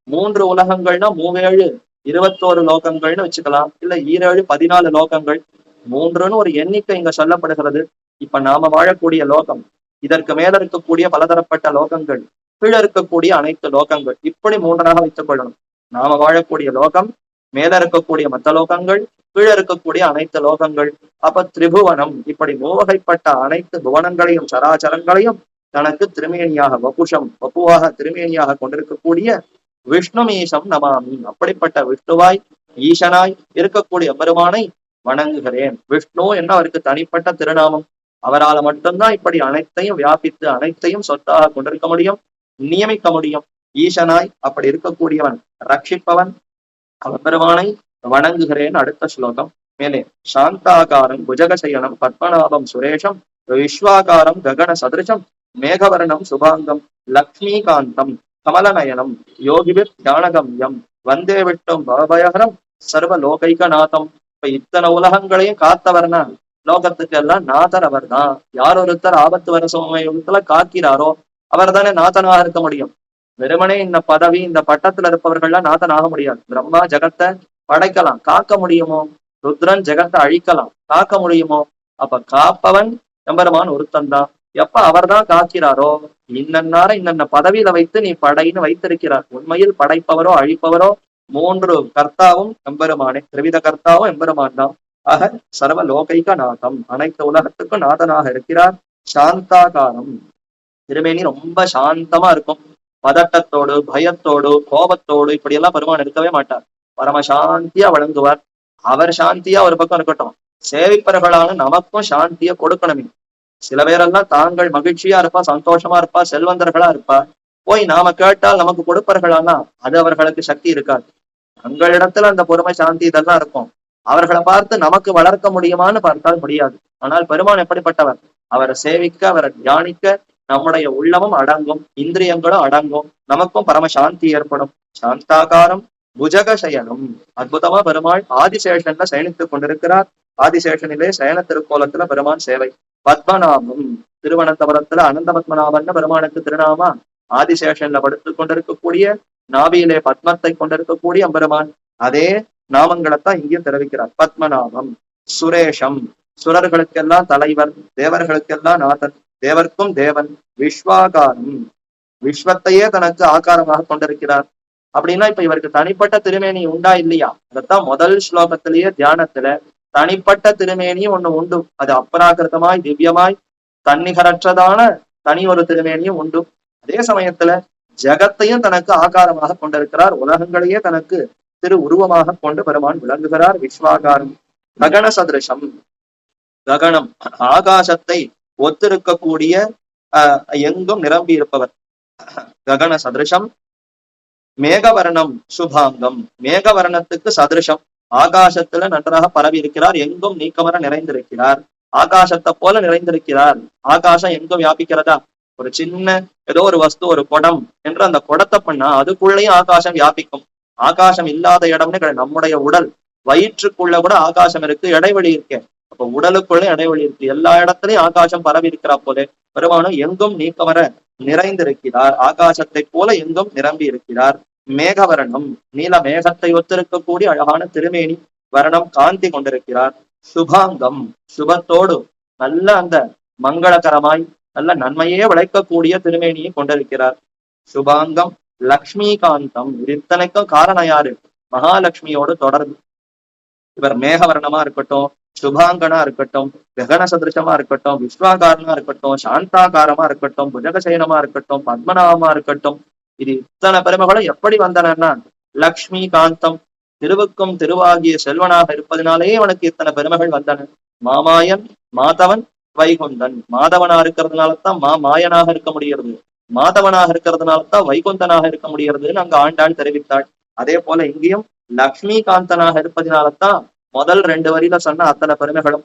3 உலகங்கள்னா 3 21 லோகங்கள்னு வச்சுக்கலாம், இல்ல 7 14 லோகங்கள். 3ன்னு ஒரு எண்ணிக்கை இங்க சொல்லப்படுகிறது. இப்ப நாம வாழக்கூடிய லோகம், இதற்கு மேல இருக்கக்கூடிய பலதரப்பட்ட லோகங்கள், கீழே இருக்கக்கூடிய அனைத்து லோகங்கள், இப்படி மூன்றாக வைத்துக் கொள்ளணும். நாம வாழக்கூடிய லோகம், மேல இருக்கக்கூடிய மத்த லோகங்கள், கீழே இருக்கக்கூடிய அனைத்து லோகங்கள். அப்ப திரிபுவனம், இப்படி மூவகைப்பட்ட அனைத்து புவனங்களையும் சராச்சரங்களையும் தனக்கு திருமேனியாக வப்புவாக திருமேனியாக கொண்டிருக்கக்கூடிய விஷ்ணு ஈசம் நமாமி, அப்படிப்பட்ட விஷ்ணுவாய் ஈசனாய் இருக்கக்கூடிய பெருமானை வணங்குகிறேன். விஷ்ணு என்ன அவருக்கு தனிப்பட்ட திருநாமம். அவரால் மட்டும்தான் இப்படி அனைத்தையும் வியாபித்து அனைத்தையும் சொத்தாக கொண்டிருக்க முடியும், நியமிக்க முடியும். ஈசனாய் அப்படி இருக்கக்கூடியவன், ரட்சிப்பவன், அவன் பெருமானை வணங்குகிறேன். அடுத்த ஸ்லோகம் மேலே, சாந்தாகாரம் புஜகசயனம் பத்மநாபம் சுரேஷம் விஸ்வாகாரம் ககன சதிருஷம் மேகவர்ணம் சுபாங்கம் லக்ஷ்மிகாந்தம் கமலநயனம் யோகிபிர் ஞானகம்யம் வந்தே விட்டும் பவபயகரம் சர்வ லோகைகநாதம். இப்ப இத்தனை உலகங்களையும் காத்தவர்னா லோகத்துக்கு எல்லாம் நாதர் அவர் தான். யார் ஒருத்தர் ஆபத்து வர சமயத்துல காக்கிறாரோ அவர் தானே நாதனாக இருக்க முடியும். வெறுமனே இந்த பதவி இந்த பட்டத்துல இருப்பவர்கள்லாம் நாதன் ஆக முடியாது. பிரம்மா ஜெகத்தை படைக்கலாம், காக்க முடியுமோ? ருத்ரன் ஜெகத்தை அழிக்கலாம், காக்க முடியுமோ? அப்ப காப்பவன் எம்பெருமான் ஒருத்தன் தான். எப்ப அவர் தான் காக்கிறாரோ இன்னன்னார இன்னென்ன பதவியில வைத்து நீ படைன்னு வைத்திருக்கிறார். உண்மையில் படைப்பவரோ அழிப்பவரோ மூன்று கர்த்தாவும் எம்பெருமானே, திரிவித கர்த்தாவும் எம்பெருமான் தான். ஆக சர்வ லோகைக நாதம், அனைத்து உலகத்துக்கும் நாதனாக இருக்கிறார். சாந்தாகாரம், திருமேனி ரொம்ப சாந்தமா இருக்கும். பதட்டத்தோடு பயத்தோடு கோபத்தோடு இப்படி எல்லாம் பெருமான் இருக்கவே மாட்டார். பரமசாந்தியா வழங்குவார். அவர் சாந்தியா ஒரு பக்கம் இருக்கட்டும், சேவிப்பவர்களான நமக்கும் சாந்தியை கொடுக்கணுமே. சில பேரெல்லாம் தாங்கள் மகிழ்ச்சியா இருப்பா, சந்தோஷமா இருப்பா, செல்வந்தர்களா இருப்பா. போய் நாம கேட்டால் நமக்கு கொடுப்பார்களானா அது அவர்களுக்கு சக்தி இருக்காது. தங்களிடத்துல அந்த பொறுமை சாந்தி இதெல்லாம் இருக்கும். அவர்களை பார்த்து நமக்கு வளர்க்க முடியுமான்னு பார்த்தால் முடியாது. ஆனால் பெருமான் எப்படிப்பட்டவர்? அவரை சேவிக்க, அவரை தியானிக்க நம்முடைய உள்ளமும் அடங்கும், இந்திரியங்களும் அடங்கும், நமக்கும் பரமசாந்தி ஏற்படும். சாந்தாகாரம் புஜகசயனம், அற்புதமா பெருமாள் ஆதிசேஷன்ல சயனித்துக் கொண்டிருக்கிறார். ஆதிசேஷனிலே சயன திருக்கோலத்துல பெருமான் சேவை. பத்மநாபம், திருவனந்தபுரத்துல அனந்த பத்மநாபன் பெருமானுக்கு திருநாமா. ஆதிசேஷன்ல படுத்துக் கொண்டிருக்கக்கூடிய நாபியிலே பத்மத்தை கொண்டிருக்கக்கூடிய பெருமான் அதே நாமங்களைத்தான் இங்கேயும் தெரிவிக்கிறார். பத்மநாபம், சுரேஷம், சுரர்களுக்கெல்லாம் தலைவர், தேவர்களுக்கெல்லாம் நாதன், தேவர்க்கும் தேவன். விஸ்வாகாரம், விஸ்வத்தையே தனக்கு ஆகாரமாக கொண்டிருக்கிறார். அப்படின்னா இப்ப இவருக்கு தனிப்பட்ட திருமேனி உண்டா இல்லையா? அதத்தான் முதல் ஸ்லோகத்திலேயே தியானத்துல தனிப்பட்ட திருமேனியும் ஒண்ணு உண்டு. அது அபராகிருதமாய் திவ்யமாய் தன்னிகரற்றதான தனி ஒரு திருமேனியும் உண்டு. அதே சமயத்துல ஜகத்தையும் தனக்கு ஆகாரமாக கொண்டிருக்கிறார். உலகங்களையே தனக்கு திரு உருவமாக கொண்டு பெருமான் விளங்குகிறார். விஸ்வாகாரம் ககன சதிருஷம், ககனம் ஆகாசத்தை ஒத்திருக்கக்கூடிய எங்கும் நிரம்பி இருப்பவர். ககன சதிருஷம் மேகவர்ணம் சுபாங்கம், மேகவர்ணத்துக்கு சதிருஷம், ஆகாசத்துல நன்றாக பரவி இருக்கிறார், எங்கும் நீக்கமர நிறைந்திருக்கிறார். ஆகாசத்தை போல நிறைந்திருக்கிறார். ஆகாசம் எங்கும் வியாபிக்கிறதா? ஒரு சின்ன ஏதோ ஒரு வஸ்து, ஒரு குடம் என்று அந்த குடத்தை பண்ணா அதுக்குள்ளேயும் ஆகாசம் வியாபிக்கும். ஆகாசம் இல்லாத இடம்னு கிடையாது. நம்முடைய உடல் வயிற்றுக்குள்ள கூட ஆகாசம் இருக்கு, இடைவெளி இருக்கு. அப்ப உடலுக்குள்ள இடைவெளி இருக்கு. எல்லா இடத்துலயும் ஆகாசம் பரவி இருக்கிறா போல பெருமானும் எங்கும் நீக்கமர நிறைந்திருக்கிறார். ஆகாசத்தை போல எங்கும் நிரம்பி இருக்கிறார். மேகவரணம், நீல மேகத்தை ஒத்திருக்கக்கூடிய அழகான திருமேனி, வரணம் காந்தி கொண்டிருக்கிறார். சுபாங்கம், சுபத்தோடு நல்ல அந்த மங்களகரமாய் நல்ல நன்மையே விளைக்கக்கூடிய திருமேனியை கொண்டிருக்கிறார். சுபாங்கம் லக்ஷ்மிகாந்தம், இது இத்தனைக்கும் காரணம் யாரு? மகாலட்சுமியோடு தொடர்பு. இவர் மேகவர்ணமா இருக்கட்டும், சுபாங்கனா இருக்கட்டும், ககன சதிருஷமா இருக்கட்டும், விஸ்வாகாரனா இருக்கட்டும், சாந்தாகாரமா இருக்கட்டும், புஜகசயனமா இருக்கட்டும், பத்மநாபமா இருக்கட்டும், இது இத்தனை பெருமைகளும் எப்படி வந்தனன்னா லக்ஷ்மி காந்தம், திருவுக்கும் திருவாகிய செல்வனாக இருப்பதனாலேயே அவனுக்கு இத்தனை பெருமைகள் வந்தன. மாமாயன் மாதவன் வைகுந்தன், மாதவனா இருக்கிறதுனாலதான் மாயனாக இருக்க முடிகிறது, மாதவனாக இருக்கிறதுனாலதான் வைகுந்தனாக இருக்க முடிகிறதுன்னு அங்க ஆண்டாள் தெரிவித்தாள். அதே போல இங்கேயும் லக்ஷ்மி காந்தனாக இருப்பதனாலதான் முதல் 2 வரியில சொன்ன அத்தனை பெருமைகளும்.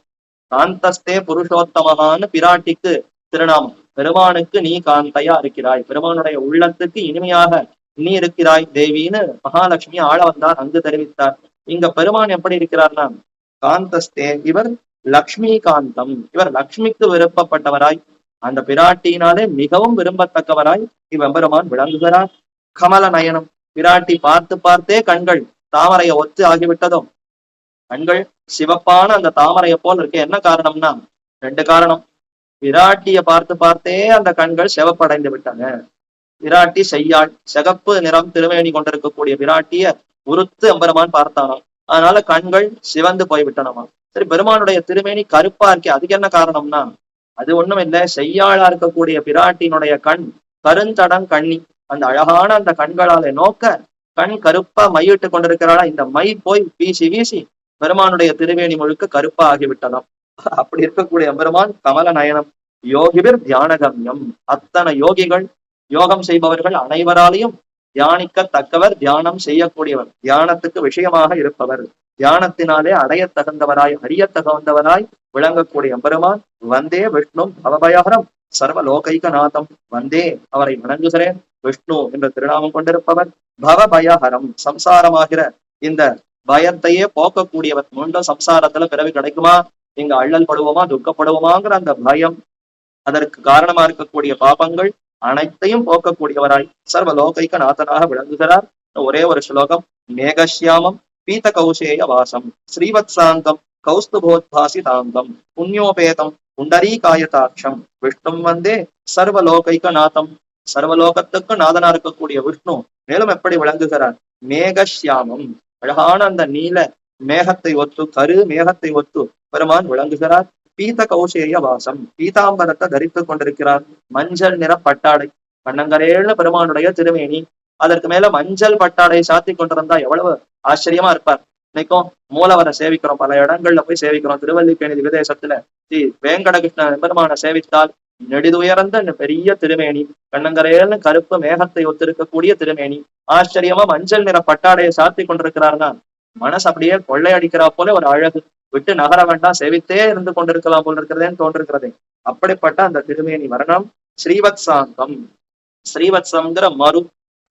காந்தஸ்தே புருஷோத்தமகான்னு பிராட்டிக்கு திருநாமம். பெருமானுக்கு நீ காந்தையா இருக்கிறாய், பெருமானுடைய உள்ளத்துக்கு இனிமையாக நீ இருக்கிறாய் தேவின்னு மகாலட்சுமி ஆள வந்தார், அங்கு தெரிவித்தார். இங்க பெருமான் எப்படி இருக்கிறார்னா காந்தஸ்தே, இவர் லக்ஷ்மி காந்தம், இவர் லக்ஷ்மிக்கு விருப்பப்பட்டவராய், அந்த பிராட்டியினாலே மிகவும் விரும்பத்தக்கவராய் இவ்வெம்பெருமான் விளங்குகிறார். கமல நயனம், பிராட்டி பார்த்து பார்த்தே கண்கள் தாமரையை ஒத்து ஆகிவிட்டதும் கண்கள் சிவப்பான அந்த தாமரையை போல் இருக்கு. என்ன காரணம்னா 2 காரணம். விராட்டிய பார்த்து பார்த்தே அந்த கண்கள் சிவப்படைந்து விட்டாங்க. விராட்டி செய்யாள், சிகப்பு நிறம் திருமேனி கொண்டிருக்கக்கூடிய விராட்டிய உருத்து எம்பெருமான் பார்த்தானாம். அதனால கண்கள் சிவந்து போய்விட்டனமா. சரி, பெருமானுடைய திருமேனி கருப்பா இருக்கே, அதுக்கு என்ன காரணம்னா, அது ஒண்ணும் இல்லை, செய்யாளா இருக்கக்கூடிய பிராட்டியினுடைய கண் கருந்தடம் கண்ணி, அந்த அழகான அந்த கண்களாலே நோக்க கண் கருப்பா மையிட்டு கொண்டிருக்கிறாளா, இந்த மை போய் வீசி வீசி பெருமானுடைய திருவேணி முழுக்க கருப்பா ஆகிவிட்டதாம். அப்படி இருக்கக்கூடிய பெருமான் கமல நயனம், யோகிபிர் தியானகம்யம், அத்தனை யோகிகள், யோகம் செய்பவர்கள் அனைவராலையும் தியானிக்கத்தக்கவர், தியானம் செய்யக்கூடியவர், தியானத்துக்கு விஷயமாக இருப்பவர், தியானத்தினாலே அடைய தகுந்தவராய் அறிய தகுந்தவராய் விளங்கக்கூடிய எம்பெருமான் வந்தே விஷ்ணு பவபயஹரம் சர்வ லோகைகநாதம், வந்தே அவரை வணங்குகிறேன், விஷ்ணு என்ற திருநாமம் கொண்டிருப்பவர், பவபயஹரம் சம்சாரமாகிற இந்த பயத்தையே போக்கக்கூடியவர். மீண்டும் சம்சாரத்துல பிறவி கிடைக்குமா, இங்க அள்ளல் படுவோமா துக்கப்படுவோமாங்கிற அந்த பயம், அதற்கு காரணமா இருக்கக்கூடிய பாபங்கள் அனைத்தையும் போக்கக்கூடியவராய் சர்வ லோகைக்க நாதனாக விளங்குகிறார். ஒரே ஒரு ஸ்லோகம். மேகசியாமம் பீத கௌசேய வாசம் ஸ்ரீவத்சாங்கம் கௌஸ்துபோத்பாசி தாங்கம் புண்ணியோபேதம் புண்டரீகாயதாட்சம் விஷ்ணும் வந்தே சர்வலோகைக்க நாதம். சர்வலோகத்துக்கு நாதனா இருக்கக்கூடிய விஷ்ணு மேலும் எப்படி விளங்குகிறார்? மேகசியாமம், அழகான அந்த நீல மேகத்தை ஒத்து, கரு மேகத்தை ஒத்து பெருமான் விளங்குகிறார். பீத கௌசேய வாசம், பீதாம்பரத்தை தரித்துக் கொண்டிருக்கிறார். மஞ்சள் நிற பட்டாடை, கண்ணங்கரேல பெருமானுடைய திருமேனி, அதற்கு மேல மஞ்சள் பட்டாடை சாத்தி கொண்டிருந்தா எவ்வளவு ஆச்சரியமா இருப்பார். இன்னைக்கும் மூலவரை சேவிக்கிறோம், பல இடங்கள்ல போய் சேவிக்கிறோம். திருவல்லிக்கேணி விதேசத்துல ஸ்ரீ வேங்கடகிருஷ்ண பெருமானை சேவித்தால் நெடிதுயர்ந்த பெரிய திருமேனி, கண்ணங்கரையில கருப்பு மேகத்தை ஒத்திருக்கக்கூடிய திருமேனி, ஆச்சரியமா மஞ்சள் நிற பட்டாடையை சாத்தி கொண்டிருக்கிறார்னா மனசு அப்படியே கொள்ளையடிக்கிறா போல ஒரு அழகு. விட்டு நகர வேண்டாம், சேவித்தே இருந்து கொண்டிருக்கலாம் போல் இருக்கிறதேன்னு தோன்றிருக்கிறதே. அப்படிப்பட்ட அந்த திருமேனி வர்ணம் ஸ்ரீவத்சாங்கம். ஸ்ரீவத்சம்ங்கிற மறு,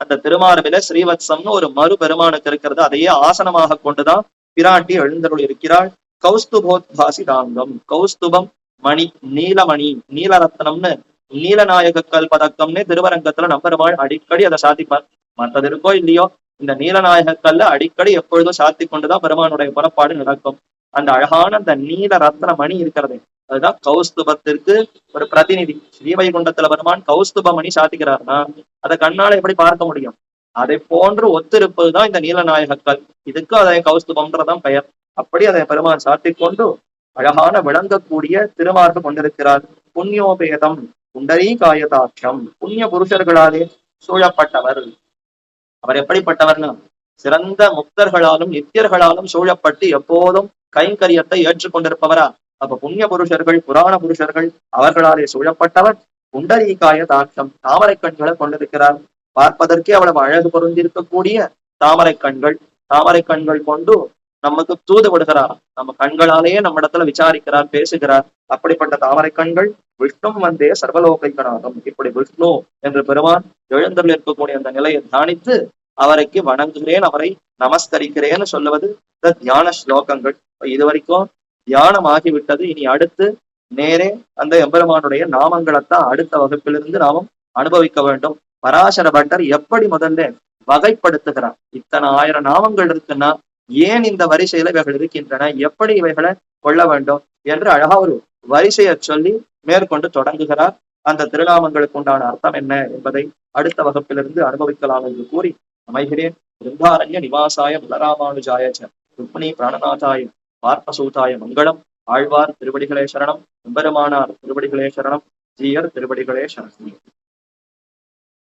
அந்த திருமார்பில ஸ்ரீவத்சம்னு ஒரு மறு பெருமானுக்கு இருக்கிறது. அதையே ஆசனமாக கொண்டுதான் பிராட்டி எழுந்தருள் இருக்கிறாள். கௌஸ்துபோத்பாசி தாங்கம், கௌஸ்துபம் மணி, நீலமணி, நீலரத்னம்னு நீலநாயக கல் பதக்கம்னு திருவரங்கத்துல நம்பெருமாள் அடிக்கடி அதை சாதிப்பார். மற்றது இருக்கோ இல்லையோ, இந்த நீலநாயக கல்ல அடிக்கடி எப்பொழுதும் சாத்தி கொண்டுதான் பெருமானுடைய புறப்பாடு நடக்கும். அந்த அழகான அந்த நீல ரத்ன மணி இருக்கிறது, அதுதான் கௌஸ்துபத்திற்கு ஒரு பிரதிநிதி. ஸ்ரீவைகுண்டத்துல பெருமான் கௌஸ்துப மணி சாத்திக்கிறார்னா அதை கண்ணால எப்படி பார்க்க முடியும்? அதை போன்று ஒத்திருப்பதுதான் இந்த நீலநாயகக்கல். இதுக்கு அதை கௌஸ்துபம்ன்றதான் பெயர். அப்படி அதை பெருமான் சாத்தி கொண்டு அழகான விளங்கக்கூடிய திருமார்பு கொண்டிருக்கிறார். புண்ணியோபேதம் புண்டரீகாயதாட்சம், புண்ணிய புருஷர்களாலே சூழப்பட்டவர். அவர் எப்படிப்பட்டவர்னா, சிறந்த முக்தர்களாலும் நித்தியர்களாலும் சூழப்பட்டு எப்போதும் கைங்கரியத்தை ஏற்றுக்கொண்டிருப்பவரா. அப்ப புண்ணிய புருஷர்கள், புராண புருஷர்கள், அவர்களாலே சூழப்பட்டவர். புண்டரீகாய தாட்சம், தாமரை கண்களை கொண்டிருக்கிறார். பார்ப்பதற்கே அவ்வளவு அழகு பொருந்திருக்கக்கூடிய தாமரை கண்கள். தாமரை கண்கள் கொண்டு நமக்கு தூது விடுகிறார். நம்ம கண்களாலேயே நம்ம இடத்துல விசாரிக்கிறார், பேசுகிறார். அப்படிப்பட்ட தாமரை கண்கள். விஷ்ணு வந்தே சர்வலோகைகநாதம், இப்படி விஷ்ணு என்று பெருமான் எழுந்தருள் இருக்கக்கூடிய அந்த நிலையை தியானித்து அவருக்கு வணங்குகிறேன், அவரை நமஸ்கரிக்கிறேன்னு சொல்லுவது இந்த தியான ஸ்லோகங்கள். இதுவரைக்கும் தியானம் ஆகிவிட்டது. இனி அடுத்து நேரே அந்த எம்பெருமானுடைய நாமங்களைத்தான் அடுத்த வகுப்பிலிருந்து நாமும் அனுபவிக்க வேண்டும். பராசர பட்டர் எப்படி முதல்ல வகைப்படுத்துகிறார்? இத்தனை 1000 நாமங்கள் இருக்குன்னா ஏன் இந்த வரிசையில இவைகள் இருக்கின்றன, எப்படி இவைகளை கொள்ள வேண்டும் என்று அழகா ஒரு வரிசையை சொல்லி மேற்கொண்டு தொடங்குகிறார். அந்த திருநாமங்களுக்கு உண்டான அர்த்தம் என்ன என்பதை அடுத்த வகுப்பிலிருந்து அனுபவிக்கலாம் என்று கூறி அமைகிறேன். பிருந்தாரண்ய நிவாசாய பலராமானுஜாய ருக்மிணி பிராணநாதாய பார்ப்பசூதாய மங்களம். ஆழ்வார் திருவடிகளே சரணம், எம்பெருமானார் திருவடிகளே சரணம், ஜீயர் திருவடிகளே சரணம்.